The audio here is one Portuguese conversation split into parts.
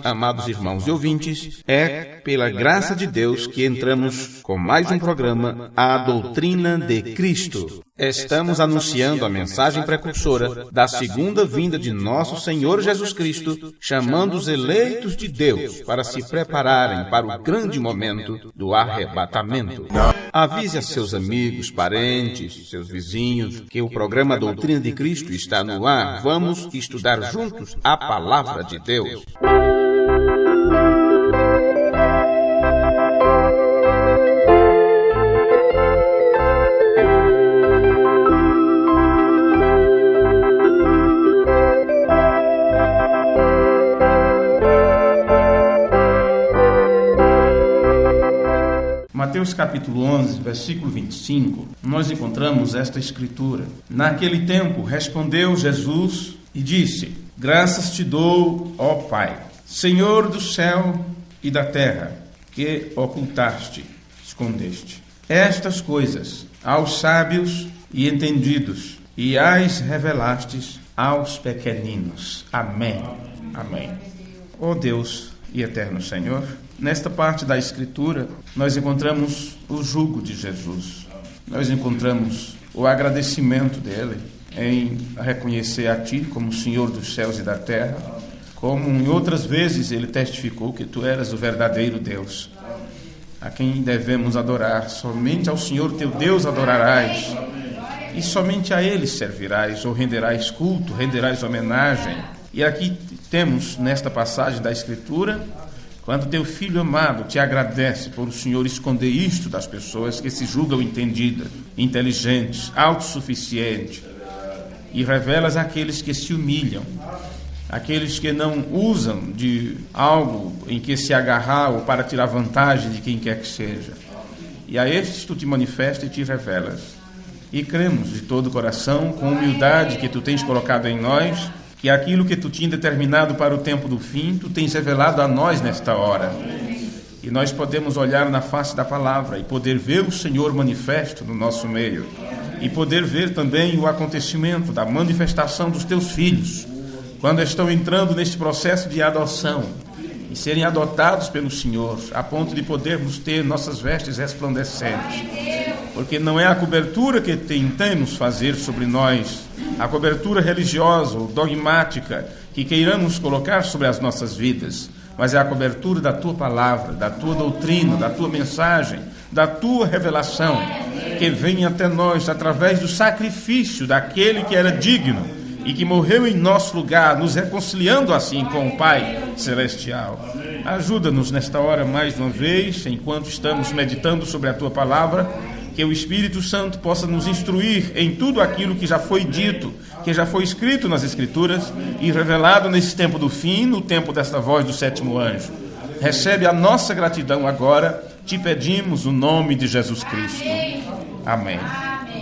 Amados irmãos e ouvintes, é pela graça de Deus que entramos com mais um programa, A Doutrina de Cristo. Estamos anunciando a mensagem precursora da segunda vinda de nosso Senhor Jesus Cristo, chamando os eleitos de Deus para se prepararem para o grande momento do arrebatamento. Avise a seus amigos, parentes, seus vizinhos, que o programa Doutrina de Cristo está no ar. Vamos estudar juntos a Palavra de Deus. Mateus capítulo 11, versículo 25, nós encontramos esta escritura. Naquele tempo respondeu Jesus e disse: Graças te dou, ó Pai, Senhor do céu e da terra, que ocultaste, escondeste estas coisas aos sábios e entendidos, e as revelastes aos pequeninos. Amém. Amém. Ó Deus e eterno Senhor, nesta parte da Escritura, nós encontramos o jugo de Jesus. Nós encontramos o agradecimento dele em reconhecer a Ti como Senhor dos céus e da terra, como em outras vezes ele testificou que Tu eras o verdadeiro Deus, a quem devemos adorar. Somente ao Senhor teu Deus adorarás, e somente a Ele servirás, ou renderás culto, renderás homenagem. E aqui temos, nesta passagem da Escritura, quando teu filho amado te agradece por o Senhor esconder isto das pessoas que se julgam entendidas, inteligentes, autossuficientes, e revelas àqueles que se humilham, aqueles que não usam de algo em que se agarrar ou para tirar vantagem de quem quer que seja. E a estes tu te manifesta e te revelas. E cremos de todo o coração, com humildade que tu tens colocado em nós, que aquilo que tu tinha determinado para o tempo do fim, tu tens revelado a nós nesta hora. E nós podemos olhar na face da palavra e poder ver o Senhor manifesto no nosso meio. E poder ver também o acontecimento da manifestação dos teus filhos, quando estão entrando neste processo de adoção e serem adotados pelo Senhor, a ponto de podermos ter nossas vestes resplandecentes. Porque não é a cobertura que tentamos fazer sobre nós, a cobertura religiosa ou dogmática que queiramos colocar sobre as nossas vidas, mas é a cobertura da Tua palavra, da Tua doutrina, da Tua mensagem, da Tua revelação, que vem até nós através do sacrifício daquele que era digno e que morreu em nosso lugar, nos reconciliando assim com o Pai Celestial. Ajuda-nos nesta hora mais uma vez, enquanto estamos meditando sobre a Tua palavra, que o Espírito Santo possa nos instruir em tudo aquilo que já foi dito, que já foi escrito nas Escrituras e revelado nesse tempo do fim, no tempo desta voz do sétimo anjo. Recebe a nossa gratidão agora, te pedimos o nome de Jesus Cristo. Amém.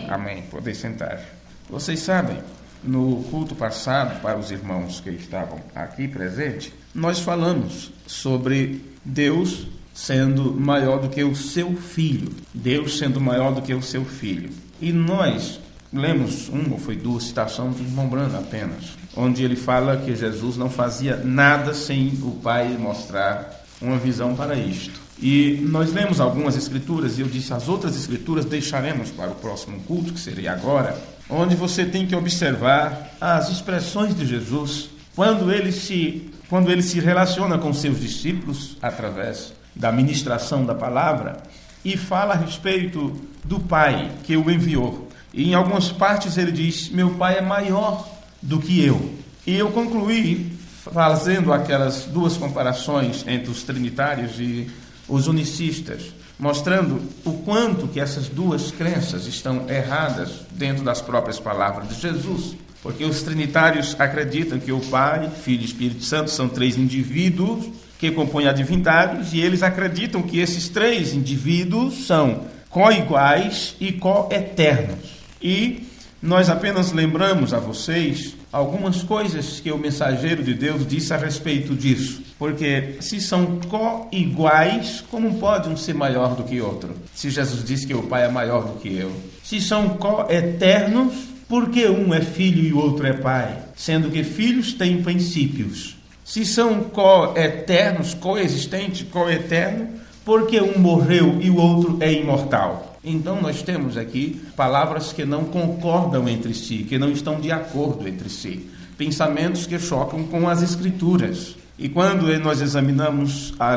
Amém. Podem sentar. Vocês sabem, no culto passado, para os irmãos que estavam aqui presentes, nós falamos sobre Deus sendo maior do que o seu filho. Deus sendo maior do que o seu filho. E nós lemos uma ou foi duas citações do irmão Brando apenas, onde ele fala que Jesus não fazia nada sem o Pai mostrar uma visão para isto. E nós lemos algumas escrituras, e eu disse, as outras escrituras deixaremos para o próximo culto, que seria agora, onde você tem que observar as expressões de Jesus, quando ele se relaciona com seus discípulos, através da ministração da palavra, e fala a respeito do Pai que o enviou. E em algumas partes ele diz, meu Pai é maior do que eu. E eu concluí fazendo aquelas duas comparações entre os trinitários e os unicistas, mostrando o quanto que essas duas crenças estão erradas dentro das próprias palavras de Jesus. Porque os trinitários acreditam que o Pai, Filho e Espírito Santo são três indivíduos que compõem a divindade, e eles acreditam que esses três indivíduos são co-iguais e co-eternos. E nós apenas lembramos a vocês algumas coisas que o mensageiro de Deus disse a respeito disso. Porque se são co-iguais, como pode um ser maior do que outro? Se Jesus disse que o Pai é maior do que eu. Se são co-eternos, por que um é filho e o outro é pai? Sendo que filhos têm princípios. Se são co-eternos, coexistentes, co-eterno, porque um morreu e o outro é imortal. Então nós temos aqui palavras que não concordam entre si, que não estão de acordo entre si. Pensamentos que chocam com as Escrituras. E quando nós examinamos a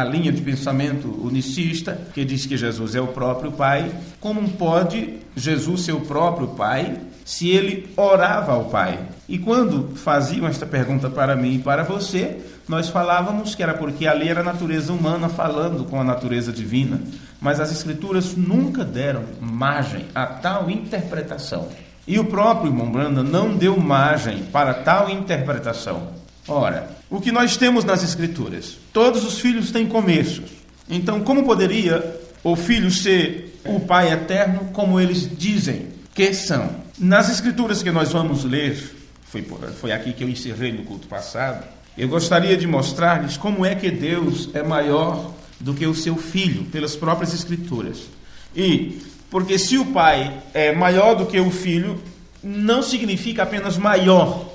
linha de pensamento unicista, que diz que Jesus é o próprio Pai, como pode Jesus ser o próprio Pai se ele orava ao Pai? E quando faziam esta pergunta para mim e para você, nós falávamos que era porque ali era a natureza humana falando com a natureza divina, mas as Escrituras nunca deram margem a tal interpretação. E o próprio irmão Branham não deu margem para tal interpretação. Ora, o que nós temos nas Escrituras? Todos os filhos têm começos. Então, como poderia o filho ser o Pai eterno, como eles dizem que são? Nas Escrituras que nós vamos ler, foi aqui que eu encerrei no culto passado, eu gostaria de mostrar-lhes como é que Deus é maior do que o seu Filho, pelas próprias Escrituras. E, porque se o Pai é maior do que o Filho, não significa apenas maior,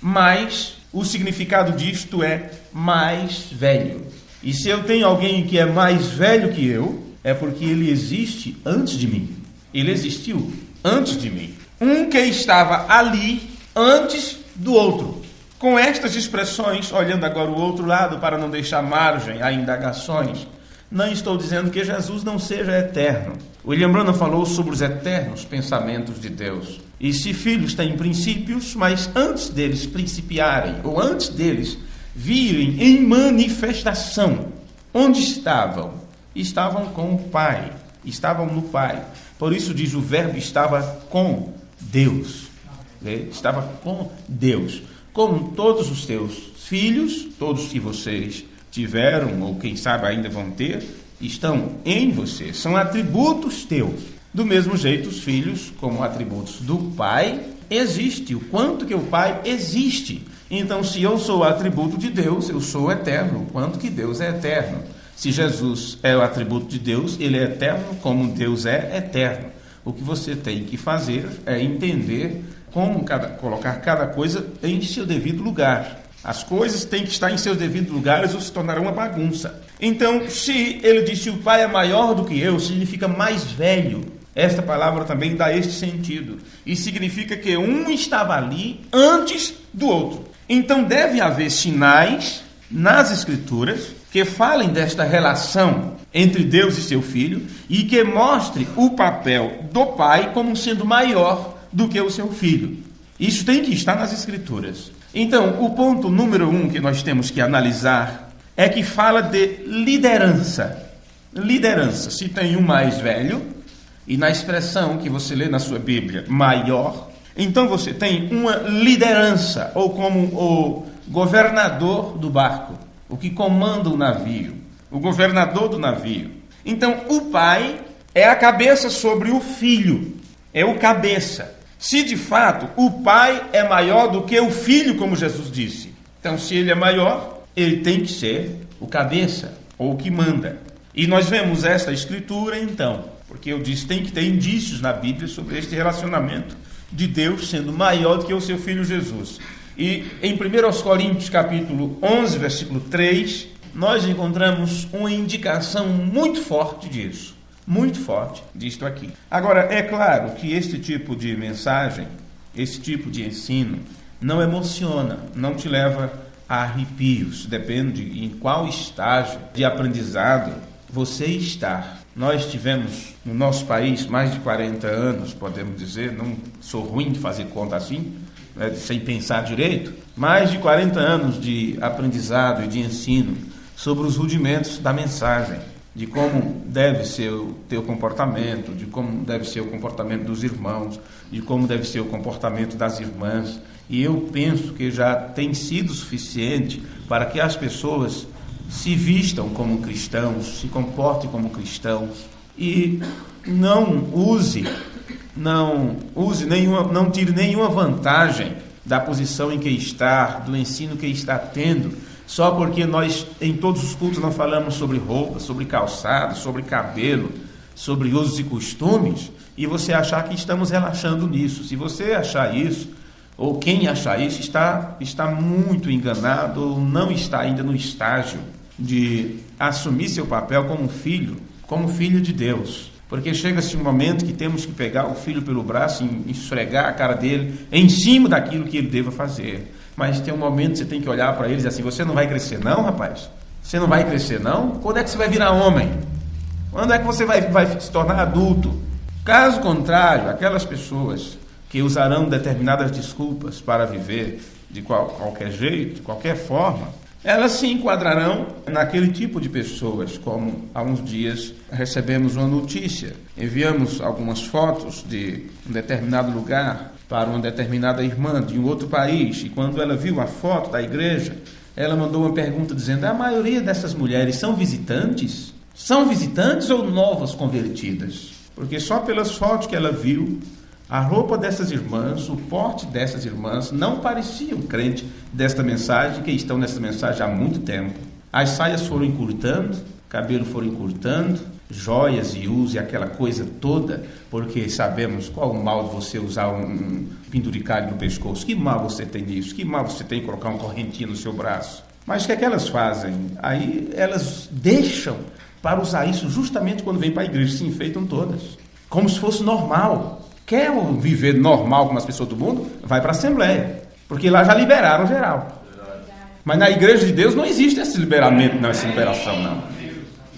mas o significado disto é mais velho. E se eu tenho alguém que é mais velho que eu, é porque ele existe antes de mim. Ele existiu antes de mim. Um que estava ali antes do outro. Com estas expressões, olhando agora o outro lado para não deixar margem a indagações, não estou dizendo que Jesus não seja eterno. William Branham falou sobre os eternos pensamentos de Deus. E se filhos têm princípios, mas antes deles principiarem, ou antes deles virem em manifestação, onde estavam? Estavam com o Pai, estavam no Pai. Por isso diz o verbo estava com Deus. Estava com Deus. Como todos os teus filhos, todos que vocês tiveram, ou quem sabe ainda vão ter, estão em você. São atributos teus. Do mesmo jeito, os filhos, como atributos do Pai, existem. O quanto que o Pai existe. Então, se eu sou atributo de Deus, eu sou eterno. O quanto que Deus é eterno. Se Jesus é o atributo de Deus, ele é eterno como Deus é eterno. O que você tem que fazer é entender como colocar cada coisa em seu devido lugar. As coisas têm que estar em seus devidos lugares ou se tornarão uma bagunça. Então, se ele disse o Pai é maior do que eu, significa mais velho. Esta palavra também dá este sentido. E significa que um estava ali antes do outro. Então, deve haver sinais nas Escrituras que falem desta relação entre Deus e seu Filho e que mostre o papel do Pai como sendo maior do que o seu Filho. Isso tem que estar nas Escrituras. Então, o ponto número 1 que nós temos que analisar é que fala de liderança. Liderança. Se tem um mais velho, e na expressão que você lê na sua Bíblia, maior, então você tem uma liderança, ou como o governador do barco, o que comanda o navio, o governador do navio. Então, o pai é a cabeça sobre o filho, é o cabeça. Se de fato o pai é maior do que o filho, como Jesus disse, então se ele é maior, ele tem que ser o cabeça, ou o que manda. E nós vemos esta escritura então, porque eu disse, tem que ter indícios na Bíblia sobre este relacionamento de Deus sendo maior do que o seu filho Jesus. E em 1 Coríntios capítulo 11, versículo 3, nós encontramos uma indicação muito forte disso. Muito forte disto aqui. Agora, é claro que este tipo de mensagem, esse tipo de ensino, não emociona, não te leva a arrepios. Depende em qual estágio de aprendizado você está. Nós tivemos no nosso país mais de 40 anos, podemos dizer, não sou ruim de fazer conta assim, né, sem pensar direito, mais de 40 anos de aprendizado e de ensino sobre os rudimentos da mensagem, de como deve ser o teu comportamento, de como deve ser o comportamento dos irmãos, de como deve ser o comportamento das irmãs. E eu penso que já tem sido suficiente para que as pessoas se vistam como cristãos, se comportem como cristãos e não tire nenhuma vantagem da posição em que está, do ensino que está tendo, só porque nós em todos os cultos não falamos sobre roupa, sobre calçado, sobre cabelo, sobre usos e costumes, e você achar que estamos relaxando nisso. Se você achar isso, ou quem achar isso está muito enganado, ou não está ainda no estágio de assumir seu papel como filho de Deus. Porque chega-se um momento que temos que pegar o filho pelo braço e esfregar a cara dele em cima daquilo que ele deva fazer. Mas tem um momento que você tem que olhar para ele e dizer assim: você não vai crescer não, rapaz? Você não vai crescer não? Quando é que você vai virar homem? Quando é que você vai se tornar adulto? Caso contrário, aquelas pessoas que usarão determinadas desculpas para viver de qualquer jeito, de qualquer forma, elas se enquadrarão naquele tipo de pessoas. Como há uns dias recebemos uma notícia, enviamos algumas fotos de um determinado lugar para uma determinada irmã de um outro país, e quando ela viu a foto da igreja, ela mandou uma pergunta dizendo: a maioria dessas mulheres são visitantes? São visitantes ou novas convertidas? Porque só pelas fotos que ela viu, a roupa dessas irmãs, o porte dessas irmãs não pareciam crente desta mensagem, que estão nessa mensagem há muito tempo. As saias foram encurtando, cabelo foram encurtando, joias e uso e aquela coisa toda, porque sabemos qual o mal de você usar um penduricalho no pescoço. Que mal você tem nisso? Que mal você tem em colocar uma correntinha no seu braço? Mas o que é que elas fazem? Aí elas deixam para usar isso justamente quando vêm para a igreja, se enfeitam todas, como se fosse normal. Quer viver normal como as pessoas do mundo? Vai para a Assembleia, porque lá já liberaram geral. Mas na igreja de Deus não existe esse liberamento, não, essa liberação,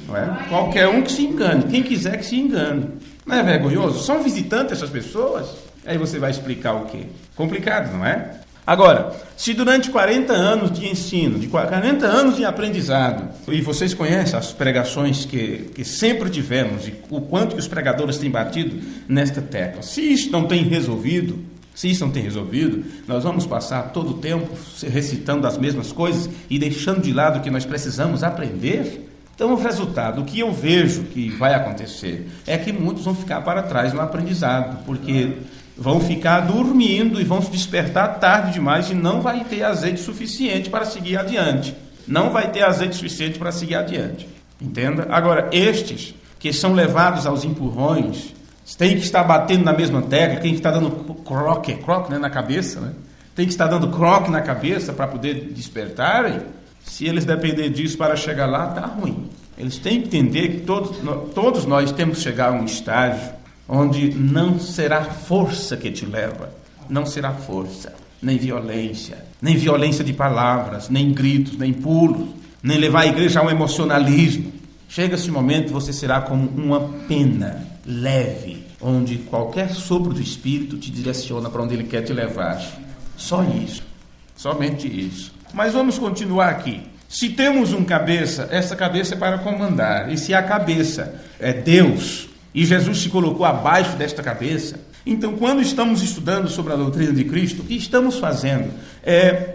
não é? Qualquer um que se engane, quem quiser que se engane. Não é vergonhoso? São visitantes essas pessoas? Aí você vai explicar o quê? Complicado, não é? Agora, se durante 40 anos de ensino, de 40 anos de aprendizado, e vocês conhecem as pregações que sempre tivemos, e o quanto que os pregadores têm batido nesta tecla, se isso não tem resolvido, nós vamos passar todo o tempo recitando as mesmas coisas e deixando de lado o que nós precisamos aprender? Então, o resultado, o que eu vejo que vai acontecer, é que muitos vão ficar para trás no aprendizado, porque vão ficar dormindo e vão se despertar tarde demais e não vai ter azeite suficiente para seguir adiante. Não vai ter azeite suficiente para seguir adiante. Entenda? Agora, estes que são levados aos empurrões, tem que estar batendo na mesma tecla, tem que estar dando croque, né, na cabeça, né? Tem que estar dando croque na cabeça para poder despertarem. Se eles dependerem disso para chegar lá, está ruim. Eles têm que entender que todos nós temos que chegar a um estágio onde não será força que te leva, não será força, nem violência de palavras, nem gritos, nem pulos, nem levar a igreja a um emocionalismo. Chega esse momento, você será como uma pena leve, onde qualquer sopro do Espírito te direciona para onde Ele quer te levar. Só isso, somente isso. Mas vamos continuar aqui. Se temos um cabeça, essa cabeça é para comandar, e se a cabeça é Deus, e Jesus se colocou abaixo desta cabeça, então quando estamos estudando sobre a doutrina de Cristo, o que estamos fazendo?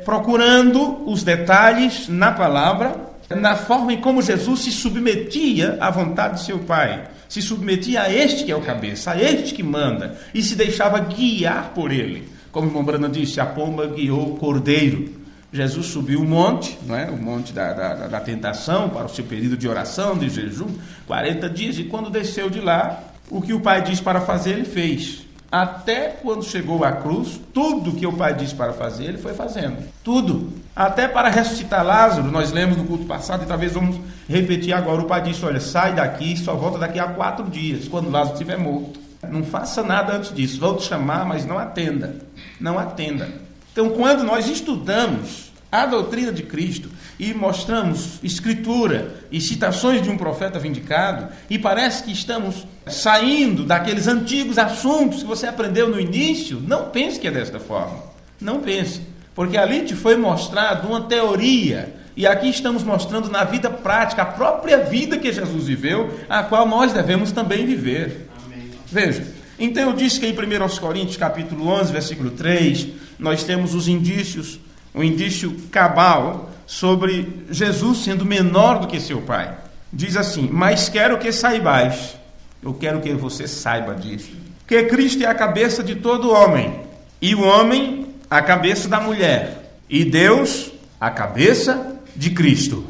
Procurando os detalhes na palavra, na forma em como Jesus se submetia à vontade de seu Pai, se submetia a este que é o cabeça, a este que manda, e se deixava guiar por ele. Como o irmão Brana disse, a pomba guiou o cordeiro. Jesus subiu o monte, não é? O monte da tentação, para o seu período de oração, de jejum, 40 dias, e quando desceu de lá, o que o Pai disse para fazer, ele fez. Até quando chegou à cruz, tudo que o Pai disse para fazer, ele foi fazendo. Tudo. Até para ressuscitar Lázaro, nós lemos no culto passado, e talvez vamos repetir agora. O Pai disse: olha, sai daqui, só volta daqui a 4 dias, quando Lázaro estiver morto. Não faça nada antes disso. Vão te chamar, mas não atenda. Não atenda. Então, quando nós estudamos a doutrina de Cristo e mostramos escritura e citações de um profeta vindicado, e parece que estamos saindo daqueles antigos assuntos que você aprendeu no início, não pense que é desta forma. Não pense, porque ali te foi mostrado uma teoria, e aqui estamos mostrando na vida prática a própria vida que Jesus viveu, a qual nós devemos também viver. Amém. Veja, então eu disse que em 1 Coríntios capítulo 11, versículo 3, nós temos os indícios, um indício cabal sobre Jesus sendo menor do que seu Pai. Diz assim: mas quero que saibais, eu quero que você saiba disso, que Cristo é a cabeça de todo homem, e o homem a cabeça da mulher, e Deus a cabeça de Cristo.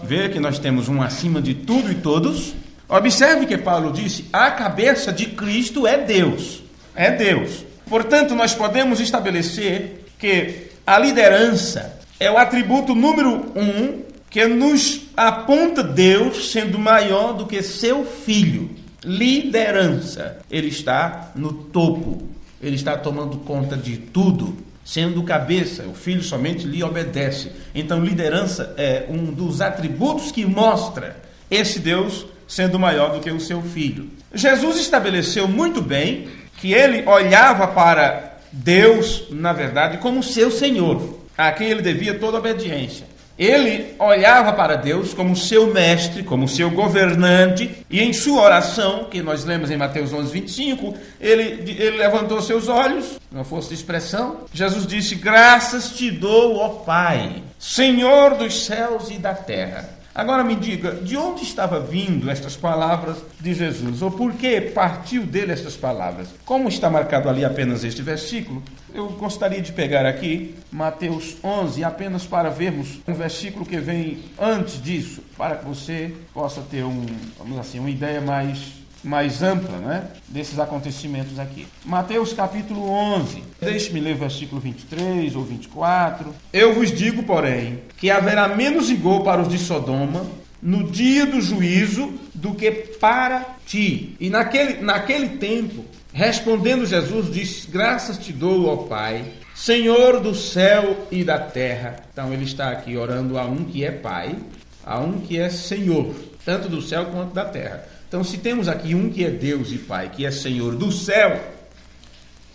Vê que nós temos um acima de tudo e todos. Observe que Paulo disse: a cabeça de Cristo é Deus. É Deus. Portanto, nós podemos estabelecer que a liderança é o atributo número 1 que nos aponta Deus sendo maior do que seu filho. Liderança. Ele está no topo. Ele está tomando conta de tudo, sendo cabeça. O filho somente lhe obedece. Então, liderança é um dos atributos que mostra esse Deus sendo maior do que o seu filho. Jesus estabeleceu muito bem que ele olhava para Deus, na verdade, como seu Senhor, a quem ele devia toda obediência. Ele olhava para Deus como seu mestre, como seu governante, e em sua oração, que nós lemos em Mateus 11, 25, ele levantou seus olhos, não fosse de expressão, Jesus disse: graças te dou, ó Pai, Senhor dos céus e da terra. Agora me diga, de onde estava vindo estas palavras de Jesus? Ou por que partiu dele estas palavras? Como está marcado ali apenas este versículo, eu gostaria de pegar aqui Mateus 11, apenas para vermos um versículo que vem antes disso, para que você possa ter uma ideia mais ampla, né, desses acontecimentos aqui. Mateus capítulo 11, deixe-me ler o versículo 23 ou 24. Eu vos digo, porém, que haverá menos rigor para os de Sodoma no dia do juízo do que para ti. E naquele tempo, respondendo Jesus, disse: graças te dou, ó Pai, Senhor do céu e da terra. Então ele está aqui orando a um que é Pai, a um que é Senhor, tanto do céu quanto da terra. Então, se temos aqui um que é Deus e Pai, que é Senhor do céu,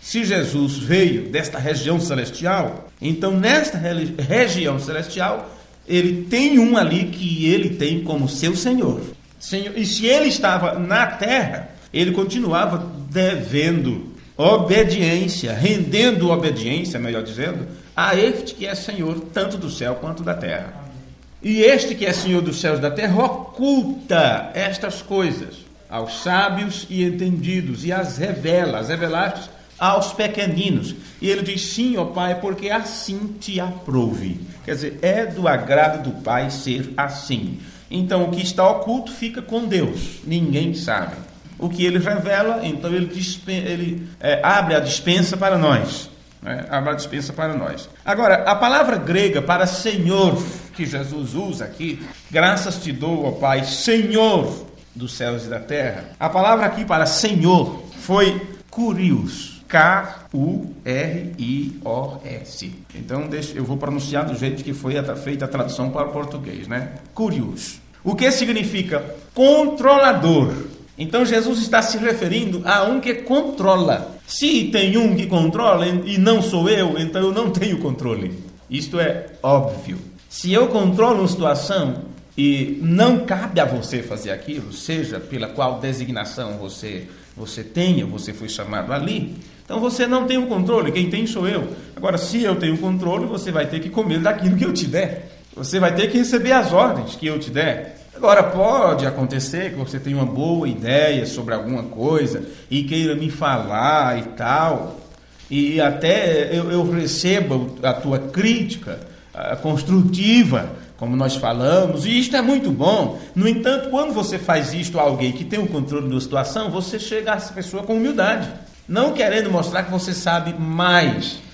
se Jesus veio desta região celestial, então nesta região celestial, ele tem um ali que ele tem como seu Senhor. E se ele estava na terra, ele continuava devendo obediência, rendendo obediência, melhor dizendo, a este que é Senhor tanto do céu quanto da terra. E este que é Senhor dos céus e da terra oculta estas coisas aos sábios e entendidos e as revelaste aos pequeninos. E ele diz: sim, ó Pai, porque assim te aprouve. Quer dizer, é do agrado do Pai ser assim. Então, o que está oculto fica com Deus. Ninguém sabe. O que ele revela, então ele abre a dispensa para nós. Abre a dispensa para nós. Agora, a palavra grega para Senhor, que Jesus usa aqui, graças te dou, ó Pai, Senhor dos céus e da terra. A palavra aqui para Senhor foi Kurios, K-U-R-I-O-S. Então, eu vou pronunciar do jeito que foi feita a tradução para o português, né? Kurios. O que significa controlador. Então, Jesus está se referindo a um que controla. Se tem um que controla e não sou eu, então eu não tenho controle. Isto é óbvio. Se eu controlo uma situação e não cabe a você fazer aquilo, seja pela qual designação você tenha, você foi chamado ali, então você não tem o controle, quem tem sou eu. Agora, se eu tenho controle, você vai ter que comer daquilo que eu te der. Você vai ter que receber as ordens que eu te der. Agora, pode acontecer que você tenha uma boa ideia sobre alguma coisa e queira me falar e tal, e até eu receba a tua crítica construtiva, como nós falamos, e isto é muito bom. No entanto, quando você faz isto a alguém que tem o controle da situação, você chega a essa pessoa com humildade, não querendo mostrar que você sabe mais.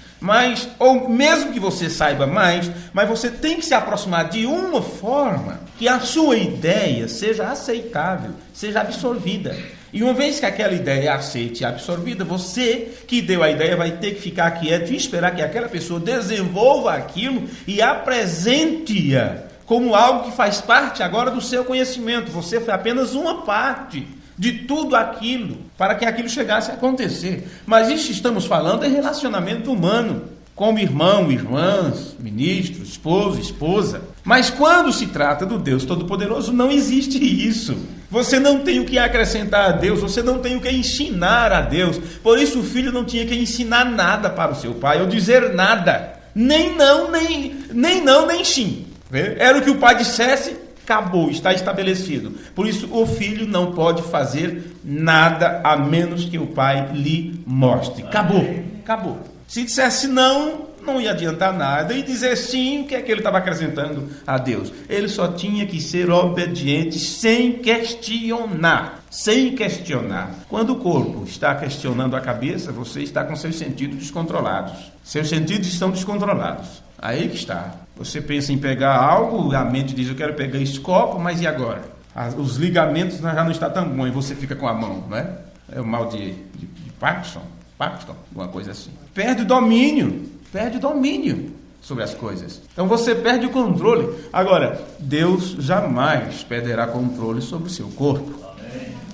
Ou mesmo que você saiba mais, mas você tem que se aproximar de uma forma que a sua ideia seja aceitável, seja absorvida. E uma vez que aquela ideia é aceita e absorvida, você que deu a ideia vai ter que ficar quieto e esperar que aquela pessoa desenvolva aquilo e apresente-a como algo que faz parte agora do seu conhecimento. Você foi apenas uma parte de tudo aquilo, para que aquilo chegasse a acontecer. Mas isso estamos falando é relacionamento humano, como irmão, irmãs, ministro, esposo, esposa. Mas quando se trata do Deus Todo-Poderoso, não existe isso. Você não tem o que acrescentar a Deus, você não tem o que ensinar a Deus. Por isso o filho não tinha que ensinar nada para o seu pai, ou dizer nada. Nem não, nem sim. Era o que o pai dissesse, acabou, está estabelecido. Por isso, o filho não pode fazer nada a menos que o pai lhe mostre. Acabou. Se dissesse não, não ia adiantar nada. E dizer sim, o que é que ele estava acrescentando a Deus? Ele só tinha que ser obediente sem questionar. Sem questionar. Quando o corpo está questionando a cabeça, você está com seus sentidos descontrolados. Seus sentidos estão descontrolados. Aí que está. Você pensa em pegar algo, a mente diz, eu quero pegar esse copo, mas e agora? Os ligamentos já não estão tão bons e você fica com a mão, não é? É o mal de Parkinson, alguma coisa assim. Perde o domínio sobre as coisas. Então você perde o controle. Agora, Deus jamais perderá controle sobre o seu corpo.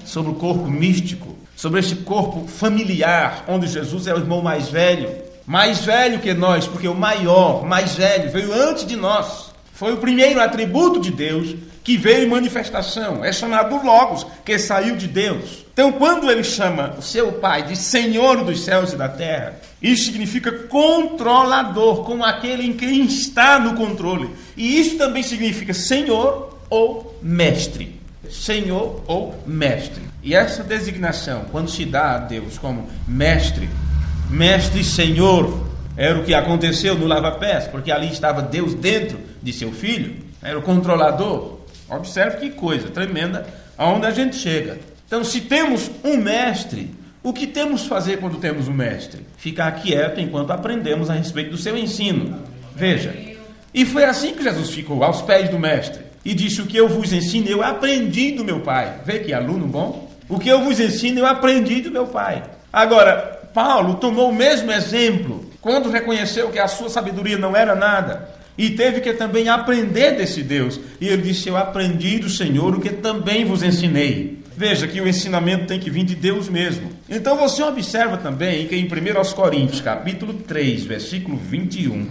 Sobre o corpo místico, sobre esse corpo familiar, onde Jesus é o irmão mais velho que nós, porque o maior, mais velho, veio antes de nós. Foi o primeiro atributo de Deus que veio em manifestação. É chamado Logos, que saiu de Deus. Então, quando ele chama o seu Pai de Senhor dos céus e da terra, isso significa controlador, como aquele em quem está no controle. E isso também significa Senhor ou Mestre. Senhor ou Mestre. E essa designação, quando se dá a Deus como Mestre e Senhor, era o que aconteceu no lava-pés, porque ali estava Deus dentro de seu Filho, era o controlador. Observe que coisa tremenda aonde a gente chega. Então, se temos um mestre, o que temos que fazer quando temos um mestre? Ficar quieto enquanto aprendemos a respeito do seu ensino. Veja, e foi assim que Jesus ficou, aos pés do mestre, e disse, o que eu vos ensino, eu aprendi do meu Pai. Vê que aluno bom? O que eu vos ensino, eu aprendi do meu Pai. Agora, Paulo tomou o mesmo exemplo, quando reconheceu que a sua sabedoria não era nada, e teve que também aprender desse Deus. E ele disse, eu aprendi do Senhor o que também vos ensinei. Veja que o ensinamento tem que vir de Deus mesmo. Então você observa também que em 1 Coríntios, capítulo 3, versículo 21,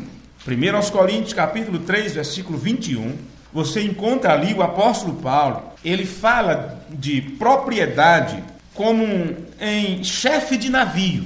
1 Coríntios, capítulo 3, versículo 21, você encontra ali o apóstolo Paulo, ele fala de propriedade como em chefe de navio.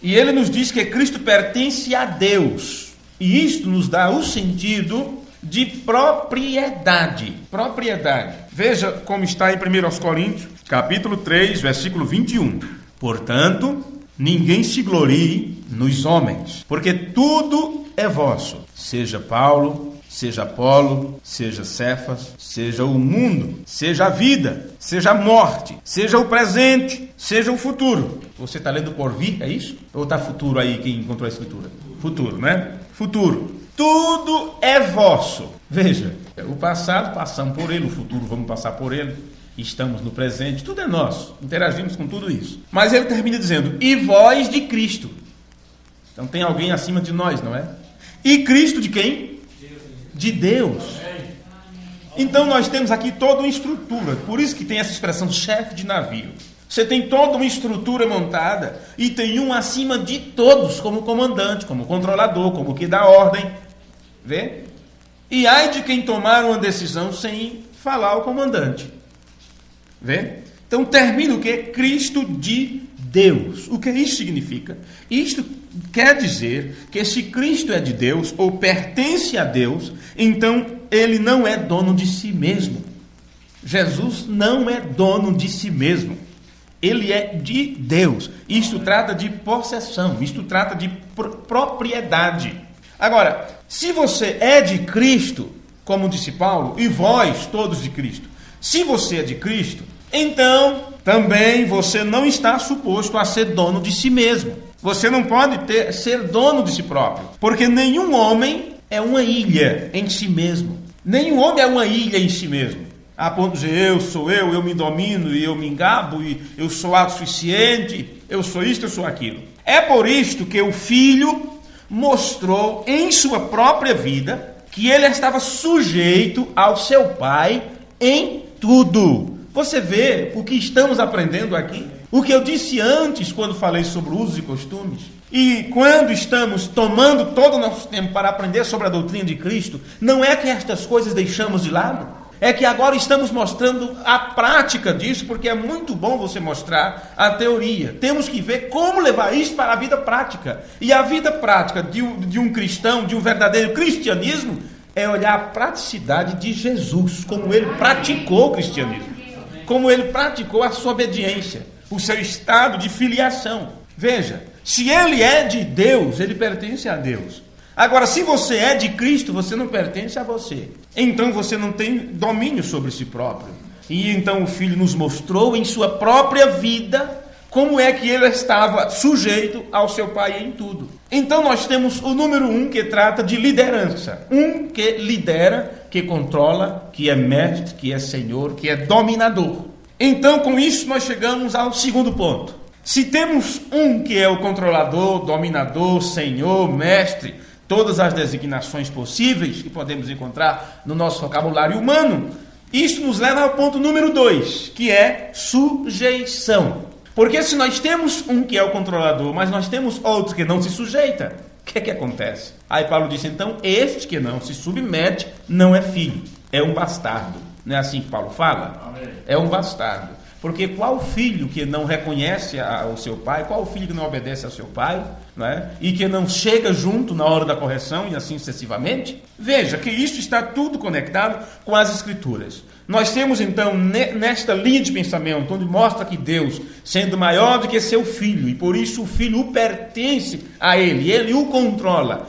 E ele nos diz que Cristo pertence a Deus. E isto nos dá o sentido de propriedade. Propriedade. Veja como está em 1 Coríntios, capítulo 3, versículo 21. Portanto, ninguém se glorie nos homens, porque tudo é vosso. Seja Paulo, seja Apolo, seja Cefas, seja o mundo, seja a vida, seja a morte, seja o presente, seja o futuro. Você está lendo por vir, é isso? Ou está futuro aí, quem encontrou a escritura? Futuro, né? Futuro. Tudo é vosso. Veja, o passado passamos por ele, o futuro vamos passar por ele, estamos no presente, tudo é nosso, interagimos com tudo isso. Mas ele termina dizendo, e vós de Cristo. Então tem alguém acima de nós, não é? E Cristo de quem? De Deus. Então nós temos aqui toda uma estrutura, por isso que tem essa expressão chefe de navio. Você tem toda uma estrutura montada e tem um acima de todos como comandante, como controlador, como que dá ordem. Vê? E ai de quem tomar uma decisão sem falar ao comandante. Vê? Então termina o que? Cristo de Deus. O que isso significa? Isto quer dizer que se Cristo é de Deus ou pertence a Deus, então ele não é dono de si mesmo. Jesus não é dono de si mesmo. Ele é de Deus. Isto trata de possessão, isto trata de propriedade. Agora, se você é de Cristo, como disse Paulo, e vós todos de Cristo, se você é de Cristo, então também você não está suposto a ser dono de si mesmo. Você não pode ser dono de si próprio, porque nenhum homem é uma ilha em si mesmo. Nenhum homem é uma ilha em si mesmo. A ponto de dizer, eu sou eu me domino e eu me engabo e eu sou autossuficiente, eu sou isto, eu sou aquilo. É por isto que o Filho mostrou em sua própria vida que ele estava sujeito ao seu Pai em tudo. Você vê o que estamos aprendendo aqui? O que eu disse antes quando falei sobre usos e costumes? E quando estamos tomando todo o nosso tempo para aprender sobre a doutrina de Cristo, não é que estas coisas deixamos de lado? É que agora estamos mostrando a prática disso, porque é muito bom você mostrar a teoria. Temos que ver como levar isso para a vida prática. E a vida prática de um cristão, de um verdadeiro cristianismo, é olhar a praticidade de Jesus, como ele praticou o cristianismo, como ele praticou a sua obediência, o seu estado de filiação. Veja, se ele é de Deus, ele pertence a Deus. Agora, se você é de Cristo, você não pertence a você. Então você não tem domínio sobre si próprio. E então o Filho nos mostrou em sua própria vida como é que ele estava sujeito ao seu Pai em tudo. Então nós temos o número 1 que trata de liderança. Um que lidera, que controla, que é mestre, que é senhor, que é dominador. Então com isso nós chegamos ao segundo ponto. Se temos um que é o controlador, dominador, senhor, mestre, todas as designações possíveis que podemos encontrar no nosso vocabulário humano, isso nos leva ao ponto número 2, que é sujeição. Porque se nós temos um que é o controlador, mas nós temos outro que não se sujeita, o que acontece? Aí Paulo disse, então, este que não se submete não é filho, é um bastardo. Não é assim que Paulo fala? Amém. É um bastardo. Porque qual filho que não reconhece o seu pai, qual filho que não obedece ao seu pai, não é? E que não chega junto na hora da correção e assim sucessivamente? Veja que isso está tudo conectado com as Escrituras. Nós temos então nesta linha de pensamento, onde mostra que Deus, sendo maior do que seu filho, e por isso o filho o pertence a ele o controla.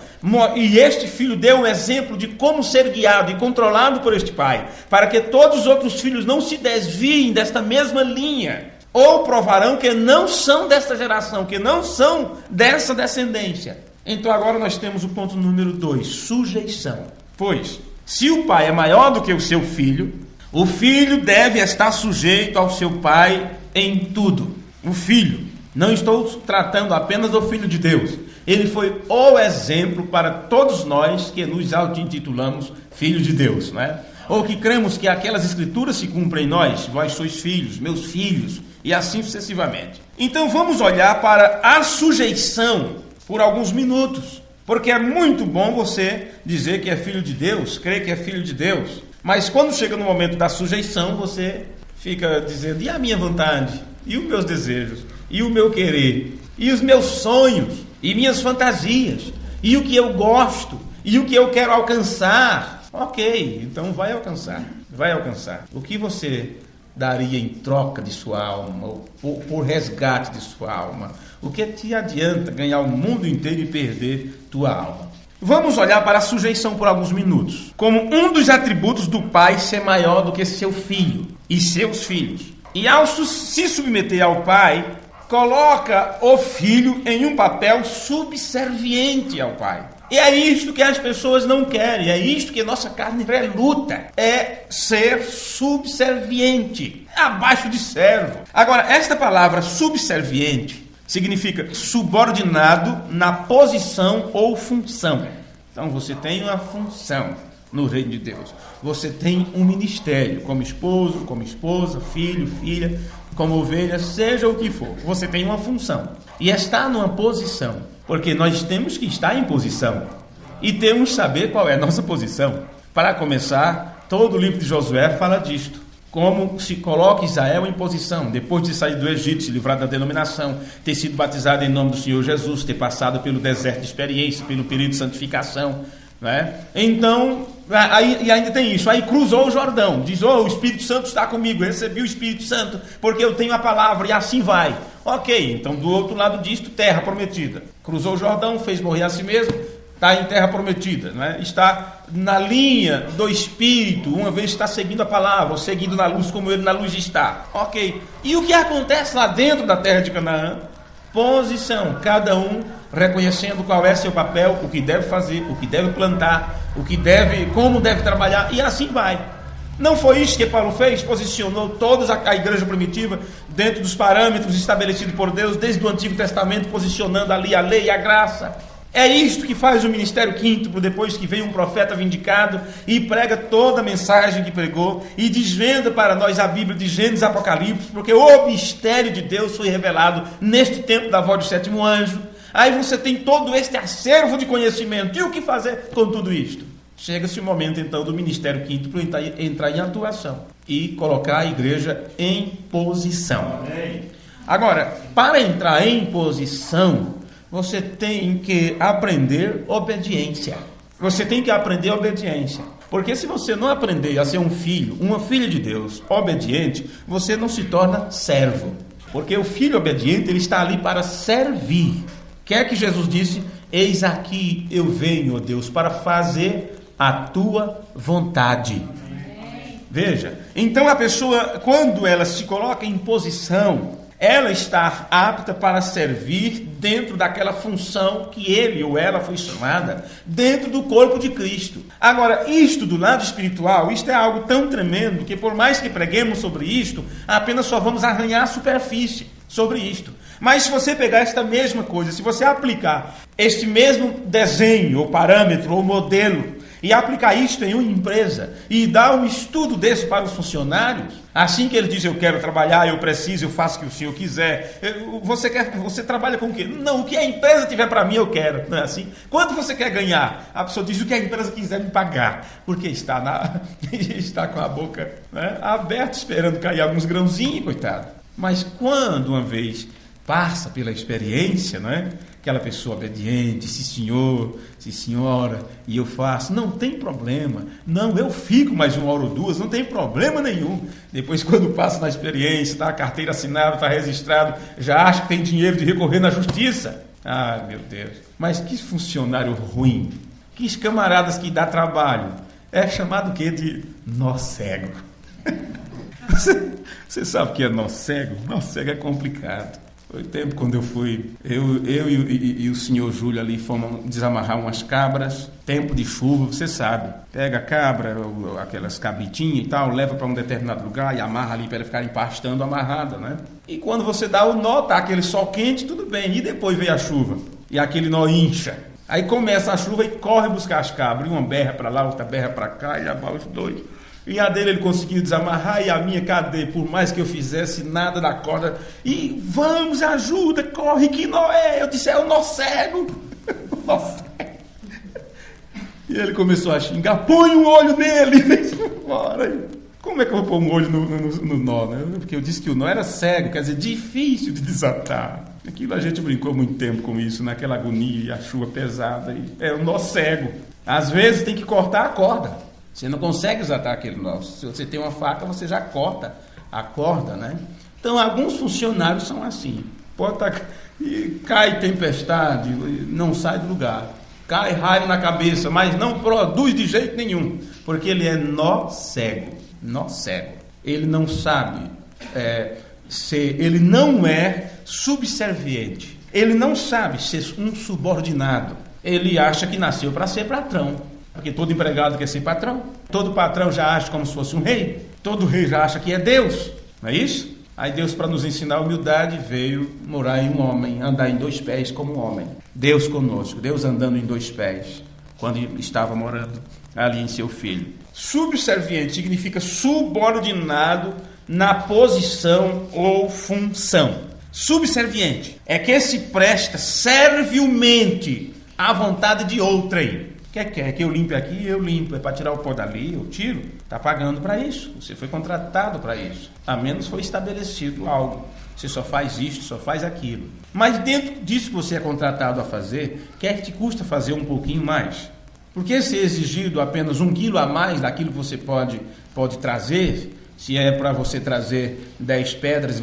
E este filho deu um exemplo de como ser guiado e controlado por este pai, para que todos os outros filhos não se desviem desta mesma linha, ou provarão que não são desta geração, que não são dessa descendência. Então agora nós temos o ponto número 2, sujeição. Pois, se o pai é maior do que o seu filho, o filho deve estar sujeito ao seu pai em tudo. O filho, não estou tratando apenas do Filho de Deus. Ele foi o exemplo para todos nós que nos auto-intitulamos filhos de Deus, não é? Ou que cremos que aquelas escrituras se cumprem em nós, vós sois filhos, meus filhos, e assim sucessivamente. Então vamos olhar para a sujeição por alguns minutos, porque é muito bom você dizer que é filho de Deus, crer que é filho de Deus, mas quando chega no momento da sujeição, você fica dizendo, e a minha vontade? E os meus desejos? E o meu querer? E os meus sonhos? E minhas fantasias? E o que eu gosto? E o que eu quero alcançar? Ok, então vai alcançar. Vai alcançar. O que você daria em troca de sua alma? Ou por resgate de sua alma? O que te adianta ganhar o mundo inteiro e perder tua alma? Vamos olhar para a sujeição por alguns minutos. Como um dos atributos do pai ser maior do que seu filho e seus filhos. E ao se submeter ao pai, coloca o filho em um papel subserviente ao pai. E é isto que as pessoas não querem, é isto que nossa carne reluta, é ser subserviente, abaixo de servo. Agora, esta palavra subserviente significa subordinado na posição ou função. Então você tem uma função no reino de Deus. Você tem um ministério, como esposo, como esposa, filho, filha, como ovelha, seja o que for. Você tem uma função e está numa posição, porque nós temos que estar em posição e temos que saber qual é a nossa posição. Para começar, todo o livro de Josué fala disto. Como se coloca Israel em posição, depois de sair do Egito, se livrar da denominação, ter sido batizado em nome do Senhor Jesus, ter passado pelo deserto de experiência, pelo período de santificação, né? Então, e ainda tem isso, aí cruzou o Jordão, diz, o Espírito Santo está comigo, eu recebi o Espírito Santo, porque eu tenho a palavra, e assim vai. Ok, então do outro lado disto, terra prometida. Cruzou o Jordão, fez morrer a si mesmo, está em terra prometida, né? Está na linha do Espírito, uma vez está seguindo a palavra, ou seguindo na luz como ele na luz está. Ok, e o que acontece lá dentro da terra de Canaã? Posição, cada um reconhecendo qual é seu papel, o que deve fazer, o que deve plantar, como deve trabalhar, e assim vai. Não foi isso que Paulo fez? Posicionou toda a igreja primitiva dentro dos parâmetros estabelecidos por Deus desde o Antigo Testamento, posicionando ali a lei e a graça. É isto que faz o ministério quíntuplo, depois que vem um profeta vindicado e prega toda a mensagem que pregou e desvenda para nós a Bíblia de Gênesis e Apocalipse, porque o mistério de Deus foi revelado neste tempo da voz do sétimo anjo. Aí você tem todo este acervo de conhecimento. E o que fazer com tudo isto? Chega-se o momento então do ministério quíntuplo entrar em atuação e colocar a igreja em posição. Agora, para entrar em posição, você tem que aprender obediência. Você tem que aprender obediência. Porque se você não aprender a ser um filho, uma filha de Deus, obediente, você não se torna servo. Porque o filho obediente, ele está ali para servir. Que é que Jesus disse? eis aqui eu venho, ó Deus, para fazer a tua vontade. Veja, então a pessoa, quando ela se coloca em posição, ela está apta para servir dentro daquela função que ele ou ela foi chamada, dentro do corpo de Cristo. Agora, isto do lado espiritual, isto é algo tão tremendo, que por mais que preguemos sobre isto, apenas só vamos arranhar a superfície sobre isto. Mas se você pegar esta mesma coisa, se você aplicar este mesmo desenho, ou parâmetro, ou modelo, e aplicar isto em uma empresa, e dar um estudo desse para os funcionários, assim que ele diz, eu quero trabalhar, eu preciso, eu faço o que o senhor quiser, você trabalha com o quê? Não, o que a empresa tiver para mim eu quero, não é assim? Quanto você quer ganhar? A pessoa diz o que a empresa quiser me pagar, porque está com a boca, né, aberta, esperando cair alguns grãozinhos, coitado. Mas quando uma vez passa pela experiência, não é? Aquela pessoa obediente, sim senhor, sim senhora, e eu faço, não tem problema, não, eu fico mais uma hora ou duas, não tem problema nenhum. Depois, quando passa na experiência, está a carteira assinada, está registrado, já acha que tem dinheiro de recorrer na justiça. Ah, meu Deus, mas que funcionário ruim, que camaradas que dá trabalho, é chamado o quê? De nó cego. Você sabe o que é nó cego? Nó cego é complicado. Foi tempo quando eu fui, eu e o senhor Júlio ali fomos desamarrar umas cabras, tempo de chuva, você sabe, pega a cabra, aquelas cabritinhas e tal, leva para um determinado lugar e amarra ali para ela ficar empastando amarrada, né? E quando você dá o nó, tá aquele sol quente, tudo bem, e depois vem a chuva, e aquele nó incha. Aí começa a chuva e corre buscar as cabras, e uma berra para lá, outra berra para cá, e abala os dois. E a dele ele conseguiu desamarrar, e a minha, cadê? Por mais que eu fizesse, nada da corda. E vamos, ajuda, corre, que nó é? Eu disse, é o nó cego. O nó cego. E ele começou a xingar, põe um olho nele. Bora. Como é que eu vou pôr um olho no nó, né? Porque eu disse que o nó era cego, quer dizer, difícil de desatar. Aquilo a gente brincou muito tempo com isso, naquela agonia, e a chuva pesada. E é o nó cego. Às vezes tem que cortar a corda. Você não consegue desatar aquele nó. Se você tem uma faca, você já corta a corda, né? Então, alguns funcionários são assim. Pode estar... E cai tempestade, não sai do lugar. Cai raio na cabeça, mas não produz de jeito nenhum. Porque ele é nó cego. Nó cego. Ele não sabe ser... Ele não é subserviente. Ele não sabe ser um subordinado. Ele acha que nasceu para ser patrão. Porque todo empregado quer ser patrão. Todo patrão já acha como se fosse um rei. Todo rei já acha que é Deus. Não é isso? Aí Deus, para nos ensinar a humildade, veio morar em um homem, andar em dois pés como um homem. Deus conosco, Deus andando em dois pés, quando estava morando ali em seu filho. Subserviente significa subordinado na posição ou função. Subserviente é que se presta servilmente à vontade de outrem. Quer que eu limpe aqui, eu limpo. É para tirar o pó dali, eu tiro. Está pagando para isso. Você foi contratado para isso. A menos foi estabelecido algo. Você só faz isto, só faz aquilo. Mas dentro disso que você é contratado a fazer, quer que te custa fazer um pouquinho mais? Porque se é exigido apenas 1 quilo a mais daquilo que você pode trazer, se é para você trazer 10 pedras,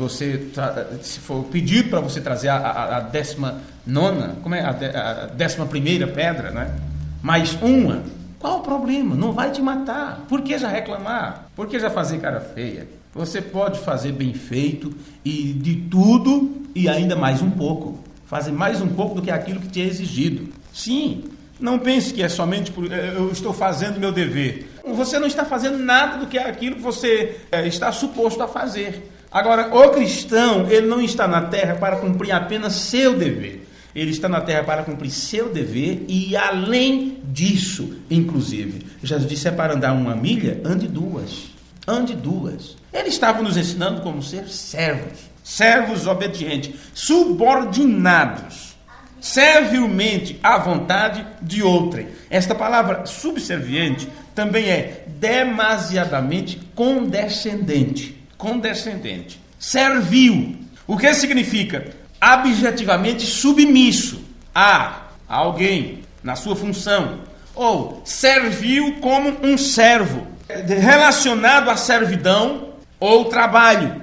se for pedido para você trazer a 19ª, como é? A 11ª pedra, né? Mais uma, qual o problema? Não vai te matar. Por que já reclamar? Por que já fazer cara feia? Você pode fazer bem feito e de tudo e ainda mais um pouco. Fazer mais um pouco do que aquilo que te é exigido. Sim, não pense que é somente por eu estou fazendo meu dever. Você não está fazendo nada do que é aquilo que você está suposto a fazer. Agora, o cristão, ele não está na terra para cumprir apenas seu dever. Ele está na terra para cumprir seu dever e além disso, inclusive, Jesus disse, é para andar 1 milha, ande 2. Ande 2. Ele estava nos ensinando como ser servos. Servos obedientes, subordinados, servilmente à vontade de outrem. Esta palavra subserviente também é demasiadamente condescendente. Condescendente. Servil. O que significa? Objetivamente submisso a alguém na sua função, ou servil como um servo, relacionado à servidão ou trabalho,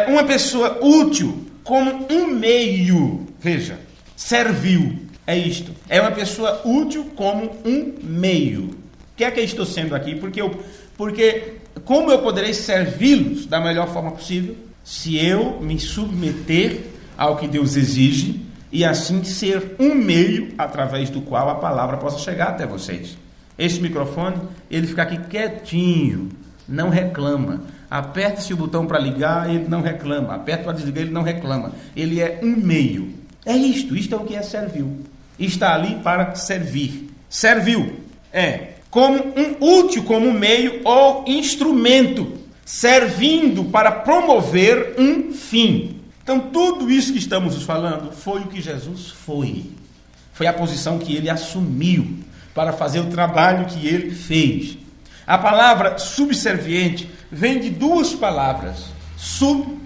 uma pessoa útil como um meio, veja, servil, é isto. É uma pessoa útil como um meio. O que é que eu estou sendo aqui? Porque como eu poderei servi-los da melhor forma possível? Se eu me submeter ao que Deus exige e assim ser um meio através do qual a palavra possa chegar até vocês. Esse microfone, ele fica aqui quietinho, não reclama. Aperta-se o botão para ligar, ele não reclama. Aperta para desligar, ele não reclama. Ele é um meio. É isto é o que é servil. Está ali para servir. Servil é como um útil, como um meio ou instrumento, servindo para promover um fim. Então, tudo isso que estamos falando foi o que Jesus foi. Foi a posição que ele assumiu para fazer o trabalho que ele fez. A palavra subserviente vem de duas palavras. Sub,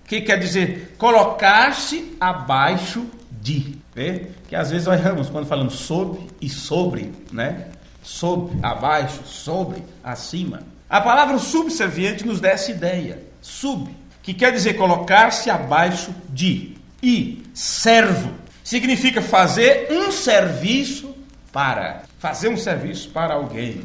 que quer dizer colocar-se abaixo de. Vê? Que às vezes nós erramos quando falamos sob e sobre, né? Sob, abaixo, sobre, acima. A palavra subserviente nos dá essa ideia. Sub, que quer dizer colocar-se abaixo de. E servo significa fazer um serviço para. Fazer um serviço para alguém.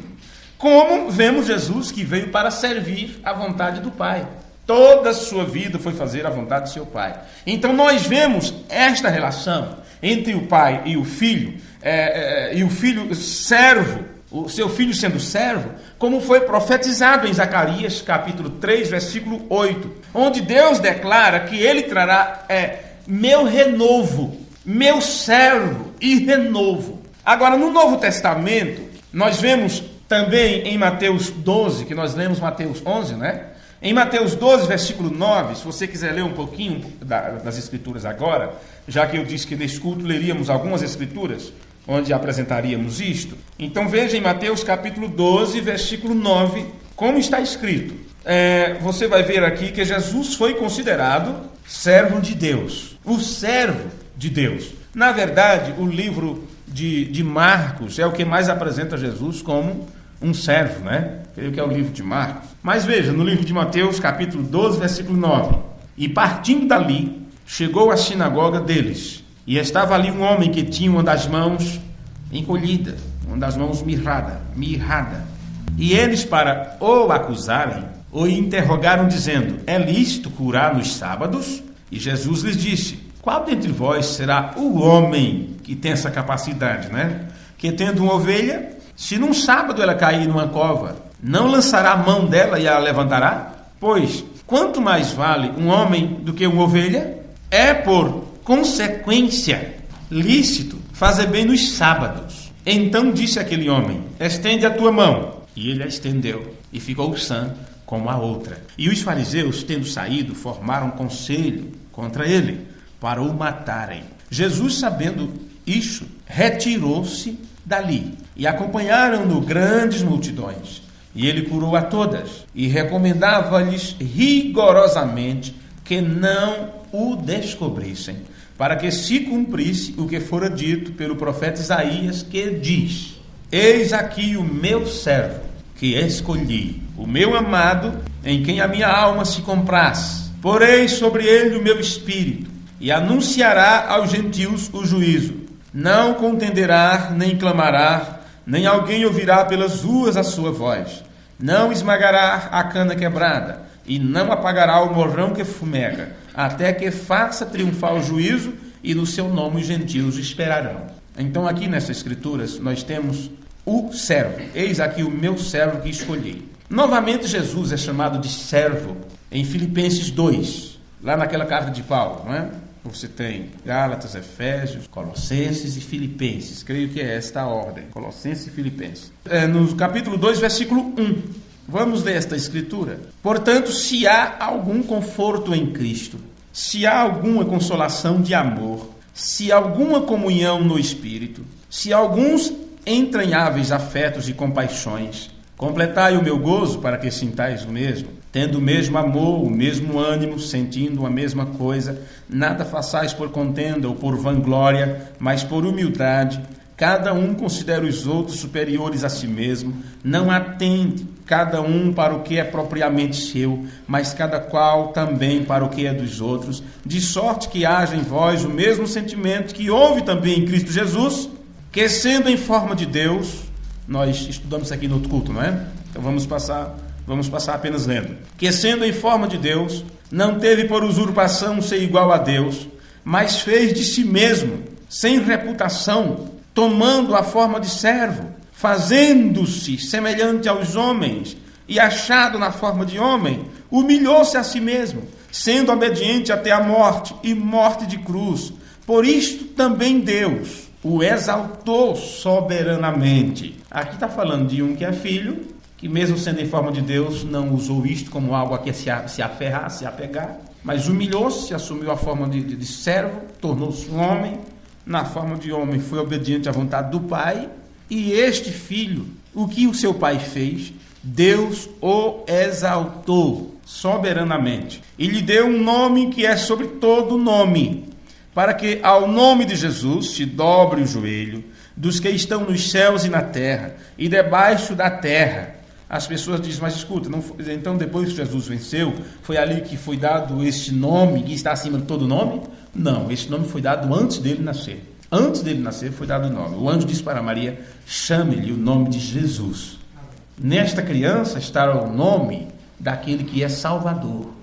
Como vemos Jesus que veio para servir a vontade do Pai. Toda a sua vida foi fazer a vontade do seu Pai. Então nós vemos esta relação entre o Pai e o Filho servo, o seu Filho sendo servo, como foi profetizado em Zacarias capítulo 3, versículo 8, onde Deus declara que ele trará meu renovo, meu servo e renovo. Agora, no Novo Testamento, nós vemos também em Mateus 12, que nós lemos Mateus 11, né? Em Mateus 12, versículo 9, se você quiser ler um pouquinho das Escrituras agora, já que eu disse que nesse culto leríamos algumas Escrituras, onde apresentaríamos isto. Então veja em Mateus capítulo 12, versículo 9, como está escrito. Você vai ver aqui que Jesus foi considerado servo de Deus. O servo de Deus. Na verdade, o livro de Marcos é o que mais apresenta Jesus como um servo, né? Creio que é o livro de Marcos. Mas veja, no livro de Mateus, capítulo 12, versículo 9. E partindo dali, chegou à sinagoga deles. E estava ali um homem que tinha uma das mãos encolhida, uma das mãos mirrada. E eles, para o acusarem, o interrogaram, dizendo: é lícito curar nos sábados? E Jesus lhes disse: qual dentre vós será o homem que tem essa capacidade, né? Que tendo uma ovelha, se num sábado ela cair numa cova, não lançará a mão dela e a levantará? Pois, quanto mais vale um homem do que uma ovelha? É por consequência lícito fazer bem nos sábados. Então disse aquele homem: estende a tua mão. E ele a estendeu, e ficou sã como a outra. E os fariseus, tendo saído, formaram conselho contra ele, para o matarem. Jesus, sabendo isso, retirou-se dali, e acompanharam-no grandes multidões. E ele curou a todas, e recomendava-lhes rigorosamente que não o descobrissem, para que se cumprisse o que fora dito pelo profeta Isaías, que diz: eis aqui o meu servo, que escolhi, o meu amado, em quem a minha alma se compraz. Porei sobre ele o meu espírito, e anunciará aos gentios o juízo. Não contenderá, nem clamará, nem alguém ouvirá pelas ruas a sua voz. Não esmagará a cana quebrada, e não apagará o morrão que fumega, até que faça triunfar o juízo, e no seu nome os gentios esperarão. Então aqui nessas escrituras nós temos o servo. Eis aqui o meu servo que escolhi. Novamente Jesus é chamado de servo em Filipenses 2, lá naquela carta de Paulo, não é? Você tem Gálatas, Efésios, Colossenses e Filipenses. Creio que é esta a ordem, Colossenses e Filipenses. No capítulo 2, versículo 1. Vamos ler esta escritura. Portanto, se há algum conforto em Cristo, se há alguma consolação de amor, se há alguma comunhão no Espírito, se há alguns entranháveis afetos e compaixões, completai o meu gozo para que sintais o mesmo, tendo o mesmo amor, o mesmo ânimo, sentindo a mesma coisa, nada façais por contenda ou por vanglória, mas por humildade, Cada um considera os outros superiores a si mesmo, não atende cada um para o que é propriamente seu, mas cada qual também para o que é dos outros, de sorte que haja em vós o mesmo sentimento que houve também em Cristo Jesus, que sendo em forma de Deus, nós estudamos isso aqui no outro culto, não é? Então vamos passar apenas lendo. Que sendo em forma de Deus, não teve por usurpação ser igual a Deus, mas fez de si mesmo, sem reputação, tomando a forma de servo, fazendo-se semelhante aos homens, e achado na forma de homem, humilhou-se a si mesmo, sendo obediente até a morte, e morte de cruz. Por isto também Deus o exaltou soberanamente. Aqui está falando de um que é filho, que mesmo sendo em forma de Deus, não usou isto como algo a que se aferrar, se apegar, mas humilhou-se, assumiu a forma de servo, tornou-se um homem, na forma de homem foi obediente à vontade do Pai, e este filho, o que o seu pai fez, Deus o exaltou soberanamente, e lhe deu um nome que é sobre todo nome, para que ao nome de Jesus se dobre o joelho dos que estão nos céus e na terra, e debaixo da terra. As pessoas dizem, mas escuta, não foi, então depois que Jesus venceu, foi ali que foi dado este nome que está acima de todo nome? Não, esse nome foi dado antes dele nascer. Antes dele nascer foi dado o nome. O anjo disse para Maria, chame-lhe o nome de Jesus. Nesta criança está o nome daquele que é Salvador.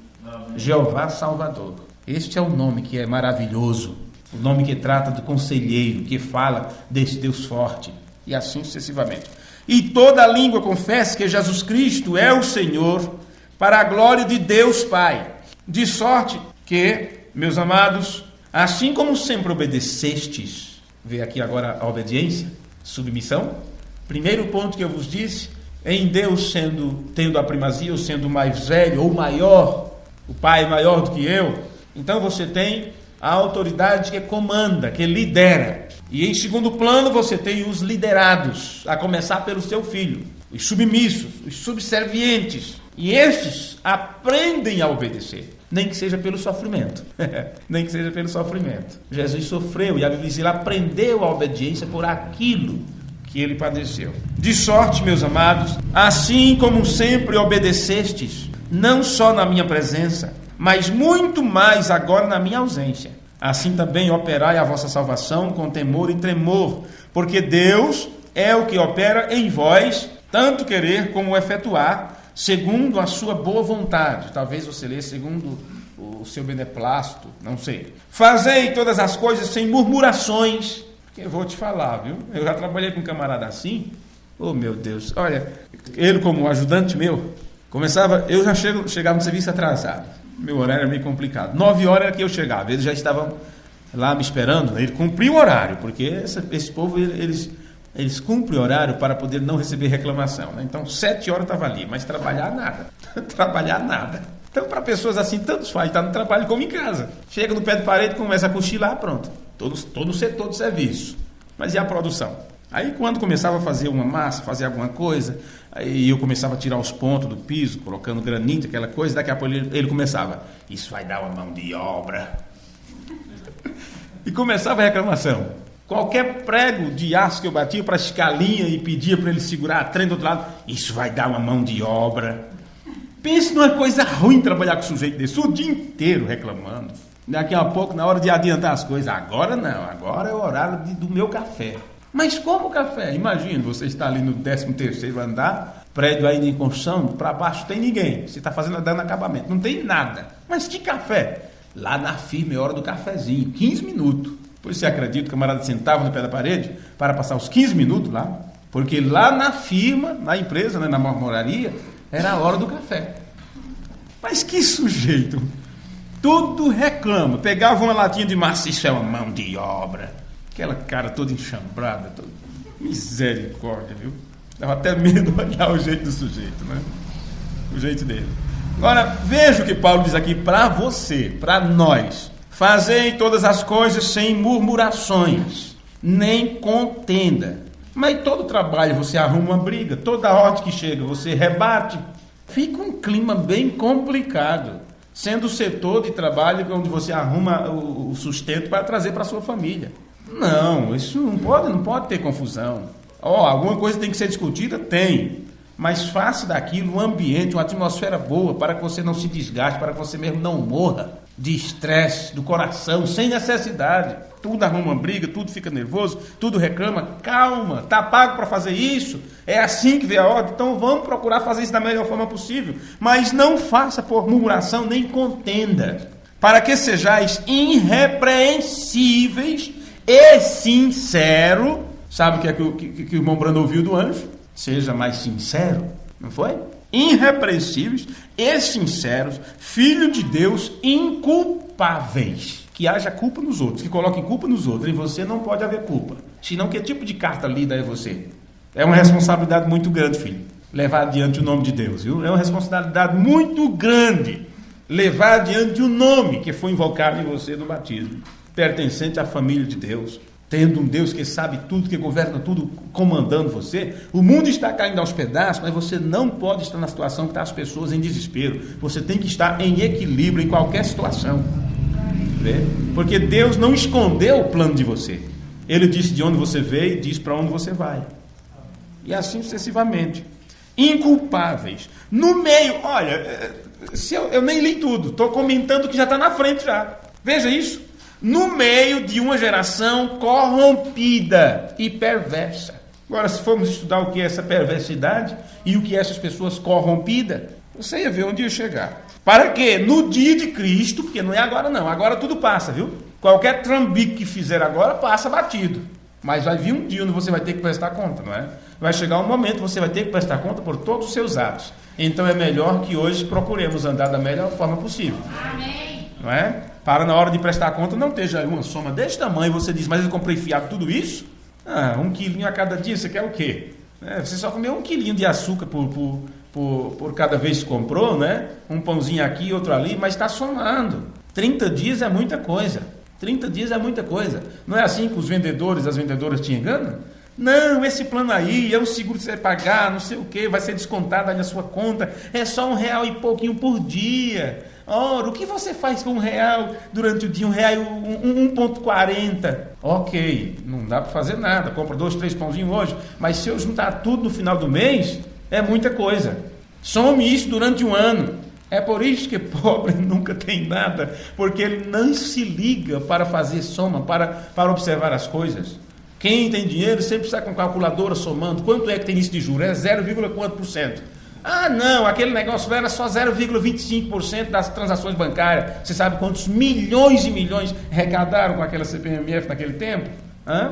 Jeová Salvador. Este é o nome que é maravilhoso. O nome que trata do conselheiro, que fala desse Deus forte. E assim sucessivamente. E toda língua confessa que Jesus Cristo é o Senhor, para a glória de Deus Pai. De sorte que, meus amados, assim como sempre obedecestes, vê aqui agora a obediência, submissão. Primeiro ponto que eu vos disse, em Deus tendo a primazia, ou sendo mais velho ou maior, o Pai maior do que eu, então você tem a autoridade que comanda, que lidera. E em segundo plano você tem os liderados, a começar pelo seu filho, os submissos, os subservientes. E estes aprendem a obedecer, nem que seja pelo sofrimento. Nem que seja pelo sofrimento. Jesus sofreu e a Bíblia diz, ele aprendeu a obediência por aquilo que ele padeceu. De sorte, meus amados, assim como sempre obedecestes, não só na minha presença, mas muito mais agora na minha ausência. Assim também operai a vossa salvação com temor e tremor, porque Deus é o que opera em vós, tanto querer como efetuar, segundo a sua boa vontade. Talvez você lê segundo o seu beneplácito, não sei. Fazei todas as coisas sem murmurações, porque eu vou te falar, viu? Eu já trabalhei com um camarada assim, oh meu Deus, olha, ele como ajudante meu, eu já chegava no serviço atrasado. Meu horário era meio complicado. 9 horas era que eu chegava. Eles já estavam lá me esperando. Ele cumpriu o horário, porque esse povo, eles cumprem o horário para poder não receber reclamação, né? Então, 7 horas estava ali, mas trabalhar nada. Trabalhar nada. Então, para pessoas assim, tantos faz, está no trabalho como em casa. Chega no pé de parede, começa a cochilar, pronto. Todo setor de serviço. Mas e a produção? Aí, quando começava a fazer uma massa, fazer alguma coisa, aí eu começava a tirar os pontos do piso, colocando granito, aquela coisa, daqui a pouco ele começava, isso vai dar uma mão de obra. E começava a reclamação. Qualquer prego de aço que eu batia para a escalinha e pedia para ele segurar a trem do outro lado, isso vai dar uma mão de obra. Pense numa coisa ruim trabalhar com sujeito desse, o dia inteiro reclamando. Daqui a pouco, na hora de adiantar as coisas, agora não, agora é o horário do meu café. Mas como café? Imagina, você está ali no 13º andar, prédio ainda em construção, para baixo não tem ninguém. Você está dando acabamento, não tem nada. Mas que café? Lá na firma é hora do cafezinho, 15 minutos. Pois você acredita que o camarada sentava no pé da parede para passar os 15 minutos lá? Porque lá na firma, na empresa, né, na marmoraria, era a hora do café. Mas que sujeito! Tudo reclama. Pegava uma latinha de massa, isso é uma mão de obra. Aquela cara toda enxambrada, toda... misericórdia, viu? Dava até medo de olhar o jeito do sujeito, né? O jeito dele. Agora, veja o que Paulo diz aqui para você, para nós. Fazei todas as coisas sem murmurações, nem contenda. Mas todo trabalho você arruma uma briga, toda ordem que chega você rebate. Fica um clima bem complicado, sendo o setor de trabalho onde você arruma o sustento para trazer para a sua família. Não, isso não pode ter confusão. Alguma coisa tem que ser discutida? Tem. Mas faça daquilo um ambiente, uma atmosfera boa, para que você não se desgaste, para que você mesmo não morra de estresse do coração, sem necessidade. Tudo arruma uma briga, tudo fica nervoso, tudo reclama. Calma, está pago para fazer isso. É assim que vê a ordem. Então vamos procurar fazer isso da melhor forma possível. Mas não faça por murmuração nem contenda, para que sejais irrepreensíveis e sincero. Sabe o que é que o irmão Brando ouviu do anjo? Seja mais sincero, não foi? Irrepreensíveis e sinceros, filho de Deus, inculpáveis. Que haja culpa nos outros, que coloquem culpa nos outros. Em você não pode haver culpa. Senão, que tipo de carta lida é você? É uma responsabilidade muito grande, filho. Levar adiante o nome de Deus, viu? É uma responsabilidade muito grande. Levar adiante o nome que foi invocado em você no batismo. Pertencente à família de Deus. Tendo um Deus que sabe tudo, que governa tudo, comandando você. O mundo está caindo aos pedaços, mas você não pode estar na situação que está as pessoas em desespero. Você tem que estar em equilíbrio em qualquer situação. Porque Deus não escondeu o plano de você. Ele disse de onde você veio e disse para onde você vai. E assim sucessivamente. Inculpáveis. No meio, olha, eu nem li tudo, estou comentando que já está na frente já. Veja isso. No meio de uma geração corrompida e perversa. Agora, se formos estudar o que é essa perversidade e o que é essas pessoas corrompidas, você ia ver onde ia chegar. Para que no dia de Cristo, porque não é agora não, agora tudo passa, viu? Qualquer trambique que fizer agora passa batido. Mas vai vir um dia onde você vai ter que prestar conta, não é? Vai chegar um momento que você vai ter que prestar conta por todos os seus atos. Então é melhor que hoje procuremos andar da melhor forma possível. Amém. Não é? Para na hora de prestar conta não esteja uma soma desse tamanho, você diz, mas eu comprei fiado tudo isso? 1 quilinho a cada dia, você quer o quê? Você só comeu 1 quilinho de açúcar por cada vez que comprou, né? Um pãozinho aqui, outro ali, mas está somando. 30 dias é muita coisa. 30 dias é muita coisa. Não é assim que os vendedores, as vendedoras te enganam? Não, esse plano aí é um seguro que você vai pagar, não sei o que, vai ser descontado aí na sua conta, é só R$1 e pouquinho por dia. Ora, o que você faz com R$1 durante o dia? R$1,40. Ok, não dá para fazer nada, compra 2, 3 pãozinhos hoje, mas se eu juntar tudo no final do mês, é muita coisa. Some isso durante um ano. É por isso que pobre nunca tem nada, porque ele não se liga para fazer soma, para observar as coisas. Quem tem dinheiro sempre está com calculadora somando. Quanto é que tem isso de juros? É 0, quanto por cento? Ah, não, aquele negócio era só 0,25% das transações bancárias. Você sabe quantos milhões e milhões arrecadaram com aquela CPMF naquele tempo?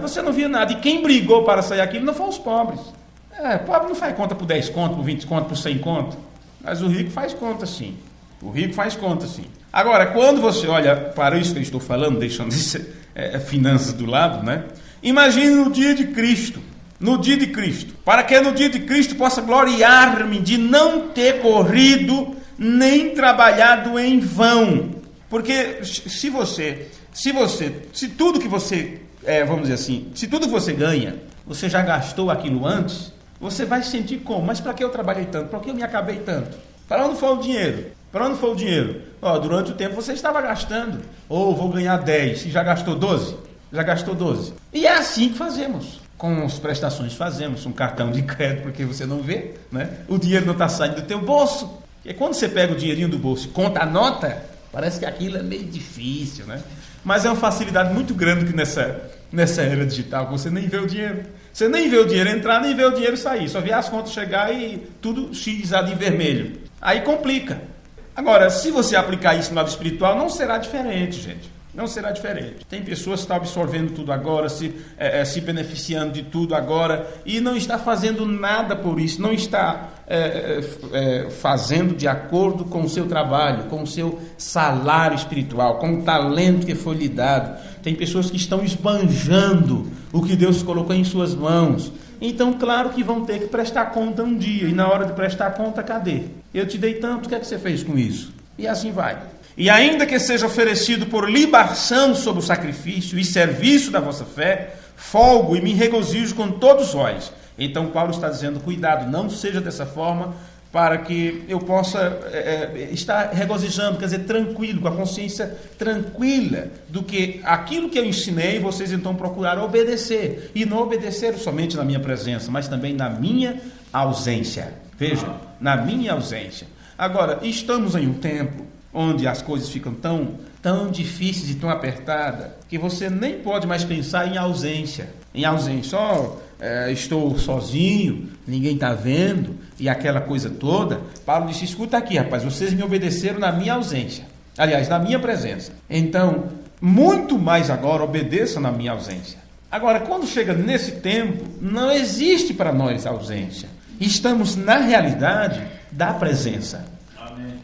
Você não via nada. E quem brigou para sair aquilo não foram os pobres. Pobre não faz conta por 10 conto, por 20 conto, por 100 conto. Mas o rico faz conta sim. O rico faz conta sim. Agora, quando você olha para isso que eu estou falando, deixando finanças do lado, né? Imagine no dia de Cristo. No dia de Cristo. Para que no dia de Cristo possa gloriar-me de não ter corrido nem trabalhado em vão. Porque se tudo que você, vamos dizer assim, se tudo que você ganha, você já gastou aquilo antes, você vai sentir como? Mas para que eu trabalhei tanto? Para que eu me acabei tanto? Para onde foi o dinheiro? Para onde foi o dinheiro? Durante o tempo você estava gastando. Vou ganhar 10. E já gastou 12? Já gastou 12. E é assim que fazemos. Com as prestações fazemos. Um cartão de crédito, porque você não vê, né? O dinheiro não está saindo do teu bolso. E quando você pega o dinheirinho do bolso e conta a nota, parece que aquilo é meio difícil, né? Mas é uma facilidade muito grande que nessa era digital, você nem vê o dinheiro. Você nem vê o dinheiro entrar, nem vê o dinheiro sair. Só vê as contas chegar e tudo xizado em vermelho. Aí complica. Agora, se você aplicar isso no lado espiritual, não será diferente, gente. Não será diferente. Tem pessoas que estão absorvendo tudo agora, se beneficiando de tudo agora, e não está fazendo nada por isso, não está fazendo de acordo com o seu trabalho, com o seu salário espiritual, com o talento que foi lhe dado. Tem pessoas que estão esbanjando o que Deus colocou em suas mãos. Então, claro que vão ter que prestar conta um dia, e na hora de prestar conta, cadê? Eu te dei tanto, o que é que você fez com isso? E assim vai. E ainda que seja oferecido por libação sobre o sacrifício e serviço da vossa fé, folgo e me regozijo com todos vós. Então Paulo está dizendo, cuidado, não seja dessa forma, para que eu possa estar regozijando, quer dizer, tranquilo, com a consciência tranquila do que aquilo que eu ensinei, vocês então procuraram obedecer. E não obedecer somente na minha presença, mas também na minha ausência. Veja, na minha ausência. Agora, estamos em um tempo onde as coisas ficam tão difíceis e tão apertadas, que você nem pode mais pensar em ausência. Em ausência, estou sozinho, ninguém está vendo, e aquela coisa toda. Paulo disse, escuta aqui, rapaz, vocês me obedeceram na minha ausência. Aliás, na minha presença. Então, muito mais agora, obedeçam na minha ausência. Agora, quando chega nesse tempo, não existe para nós ausência. Estamos na realidade da presença. Amém.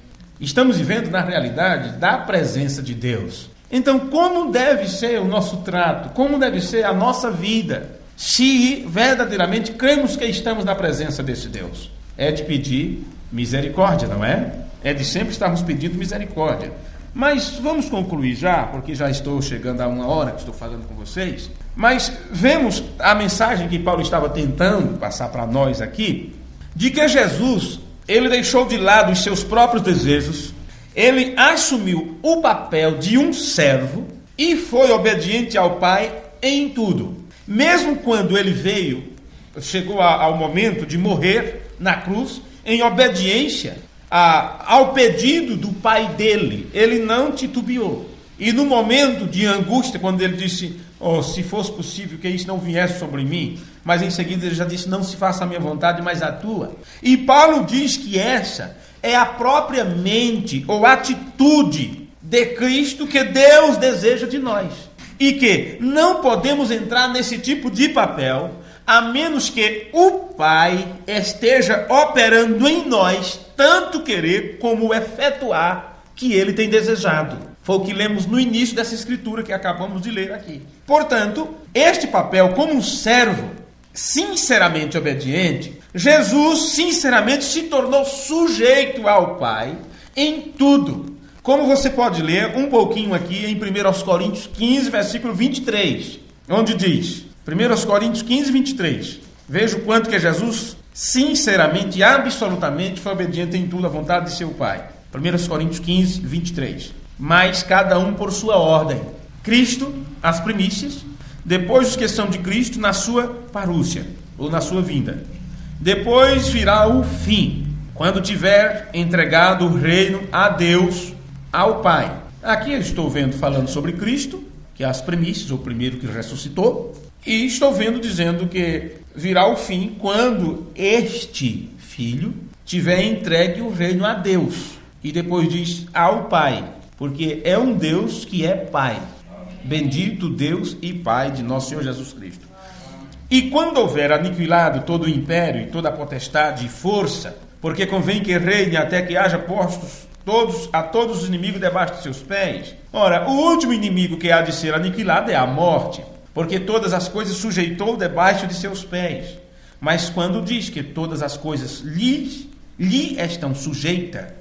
Estamos vivendo na realidade da presença de Deus. Então, como deve ser o nosso trato? Como deve ser a nossa vida? Se verdadeiramente cremos que estamos na presença desse Deus. É de pedir misericórdia, não é? É de sempre estarmos pedindo misericórdia. Mas vamos concluir já, porque já estou chegando a 1 hora que estou falando com vocês. Mas vemos a mensagem que Paulo estava tentando passar para nós aqui, de que Jesus, ele deixou de lado os seus próprios desejos, ele assumiu o papel de um servo e foi obediente ao Pai em tudo. Mesmo quando ele chegou ao momento de morrer na cruz, em obediência ao pedido do Pai dele, ele não titubeou. E no momento de angústia, quando ele disse, se fosse possível que isso não viesse sobre mim, mas em seguida ele já disse, não se faça a minha vontade, mas a tua. E Paulo diz que essa é a própria mente ou atitude de Cristo que Deus deseja de nós. E que não podemos entrar nesse tipo de papel a menos que o Pai esteja operando em nós tanto querer como efetuar que Ele tem desejado. Foi o que lemos no início dessa escritura que acabamos de ler aqui. Portanto, este papel como um servo sinceramente obediente, Jesus sinceramente se tornou sujeito ao Pai em tudo. Como você pode ler um pouquinho aqui em 1 Coríntios 15, versículo 23, onde diz, 1 Coríntios 15, 23, veja o quanto que Jesus sinceramente e absolutamente foi obediente em tudo à vontade de seu Pai. 1 Coríntios 15, 23. Mas cada um por sua ordem. Cristo, as primícias, depois os que são de Cristo na sua parúcia, ou na sua vinda. Depois virá o fim, quando tiver entregado o reino a Deus, ao Pai. Aqui eu estou vendo falando sobre Cristo, que é as primícias, o primeiro que ressuscitou, e estou vendo dizendo que virá o fim quando este filho tiver entregue o reino a Deus. E depois diz ao Pai, porque é um Deus que é Pai. Bendito Deus e Pai de nosso Senhor Jesus Cristo. E quando houver aniquilado todo o império e toda a potestade e força, porque convém que reine até que haja postos a todos os inimigos debaixo de seus pés. Ora, o último inimigo que há de ser aniquilado é a morte, porque todas as coisas sujeitou debaixo de seus pés. Mas quando diz que todas as coisas lhe estão sujeitas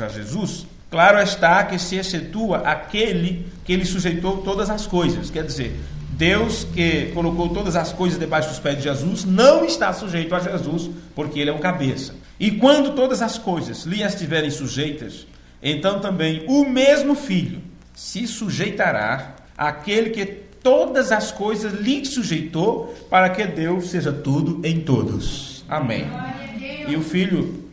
a Jesus, claro está que se excetua aquele que lhe sujeitou todas as coisas. Quer dizer, Deus que colocou todas as coisas debaixo dos pés de Jesus não está sujeito a Jesus, porque ele é o cabeça. E quando todas as coisas lhe estiverem sujeitas, então também o mesmo Filho se sujeitará àquele que todas as coisas lhe sujeitou, para que Deus seja tudo em todos. Amém. E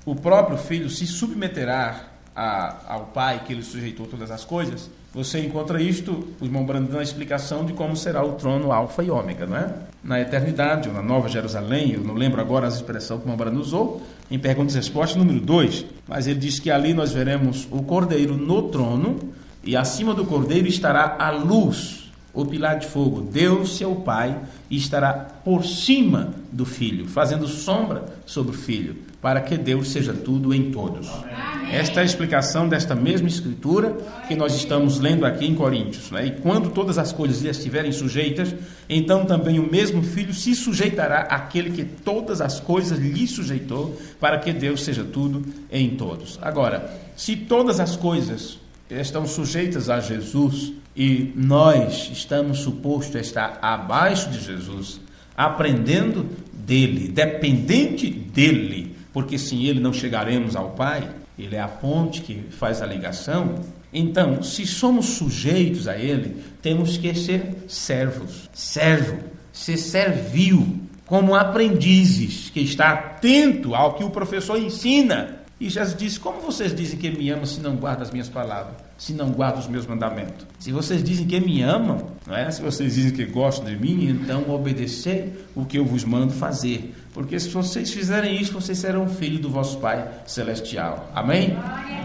o próprio Filho se submeterá ao Pai que lhe sujeitou todas as coisas. Você encontra isto, o irmão Brandão, na explicação de como será o trono alfa e ômega, não é? Na eternidade, ou na Nova Jerusalém, eu não lembro agora as expressões que o irmão Brandão usou, em perguntas e respostas número 2, mas ele diz que ali nós veremos o Cordeiro no trono, e acima do Cordeiro estará a luz, o pilar de fogo, Deus, seu Pai, e estará por cima do Filho, fazendo sombra sobre o Filho, para que Deus seja tudo em todos. Amém. Esta é a explicação desta mesma escritura que nós estamos lendo aqui em Coríntios, né? E quando todas as coisas lhe estiverem sujeitas, então também o mesmo Filho se sujeitará àquele que todas as coisas lhe sujeitou, para que Deus seja tudo em todos. Agora, se todas as coisas estão sujeitas a Jesus e nós estamos supostos a estar abaixo de Jesus, aprendendo dele, dependente dele, porque sem ele não chegaremos ao Pai. Ele é a ponte que faz a ligação. Então, se somos sujeitos a ele, temos que ser servos. Servo, ser servil, como aprendizes, que está atento ao que o professor ensina. E Jesus disse: como vocês dizem que me amam se não guardam as minhas palavras, se não guardam os meus mandamentos? Se vocês dizem que me amam, não é? Se vocês dizem que gostam de mim, então obedecei o que eu vos mando fazer. Porque se vocês fizerem isso, vocês serão filhos do vosso Pai Celestial. Amém?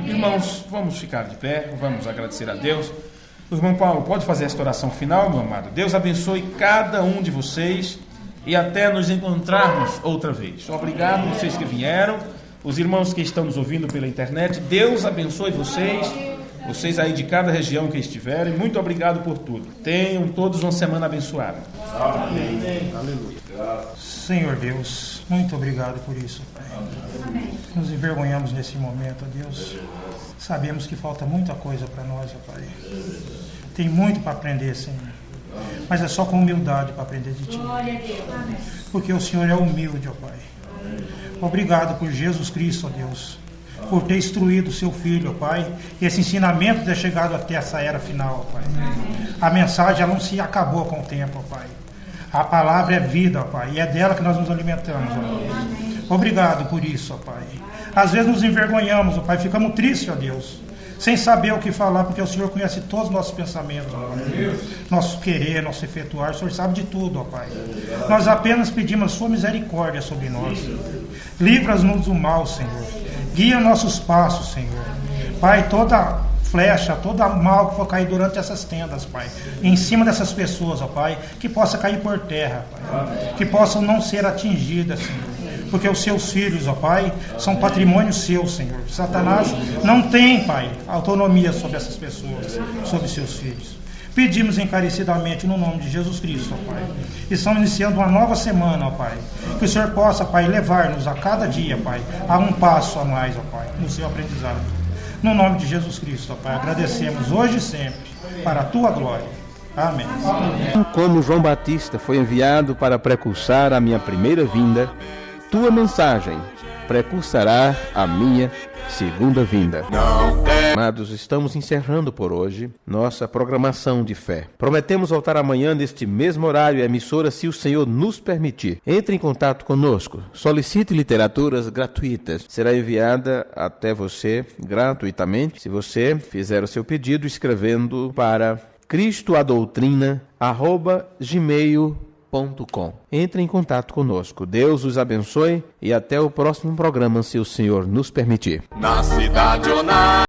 Irmãos, vamos ficar de pé, vamos agradecer a Deus. O irmão Paulo, pode fazer esta oração final, meu amado? Deus abençoe cada um de vocês e até nos encontrarmos outra vez. Obrigado vocês que vieram, os irmãos que estão nos ouvindo pela internet. Deus abençoe vocês aí de cada região que estiverem. Muito obrigado por tudo. Tenham todos uma semana abençoada. Amém. Aleluia. Senhor Deus, muito obrigado por isso, Pai. Nos envergonhamos nesse momento, ó Deus. Sabemos que falta muita coisa para nós, ó Pai. Tem muito para aprender, Senhor. Mas é só com humildade para aprender de Ti. Porque o Senhor é humilde, ó Pai. Obrigado por Jesus Cristo, ó Deus, por ter instruído o seu Filho, ó Pai, e esse ensinamento ter chegado até essa era final, ó Pai. A mensagem ela não se acabou com o tempo, ó Pai. A palavra é vida, ó Pai, e é dela que nós nos alimentamos, ó Deus. Obrigado por isso, ó Pai. Às vezes nos envergonhamos, ó Pai, ficamos tristes, ó Deus, sem saber o que falar, porque o Senhor conhece todos os nossos pensamentos, ó Pai. Nosso querer, nosso efetuar, o Senhor sabe de tudo, ó Pai. Nós apenas pedimos a sua misericórdia sobre nós. Livra-nos do mal, Senhor. Guia nossos passos, Senhor. Pai, toda flecha, todo mal que for cair durante essas tendas, Pai, em cima dessas pessoas, ó Pai, que possa cair por terra, Pai, que possam não ser atingidas, Senhor, porque os seus filhos, ó Pai, são patrimônio seu, Senhor. Satanás não tem, Pai, autonomia sobre essas pessoas, sobre seus filhos. Pedimos encarecidamente no nome de Jesus Cristo, ó Pai. Estamos iniciando uma nova semana, ó Pai. Que o Senhor possa, Pai, levar-nos a cada dia, Pai, a um passo a mais, ó Pai, no seu aprendizado. No nome de Jesus Cristo, ó Pai, agradecemos hoje e sempre, para a Tua glória. Amém. Como João Batista foi enviado para precursar a minha primeira vinda, tua mensagem precursará a minha segunda vinda. Amados, estamos encerrando por hoje nossa programação de fé. Prometemos voltar amanhã neste mesmo horário e emissora, se o Senhor nos permitir. Entre em contato conosco, solicite literaturas gratuitas. Será enviada até você gratuitamente, se você fizer o seu pedido escrevendo para cristoadoutrina@gmail.com. Entre em contato conosco. Deus os abençoe e até o próximo programa, se o Senhor nos permitir. Na cidade ou na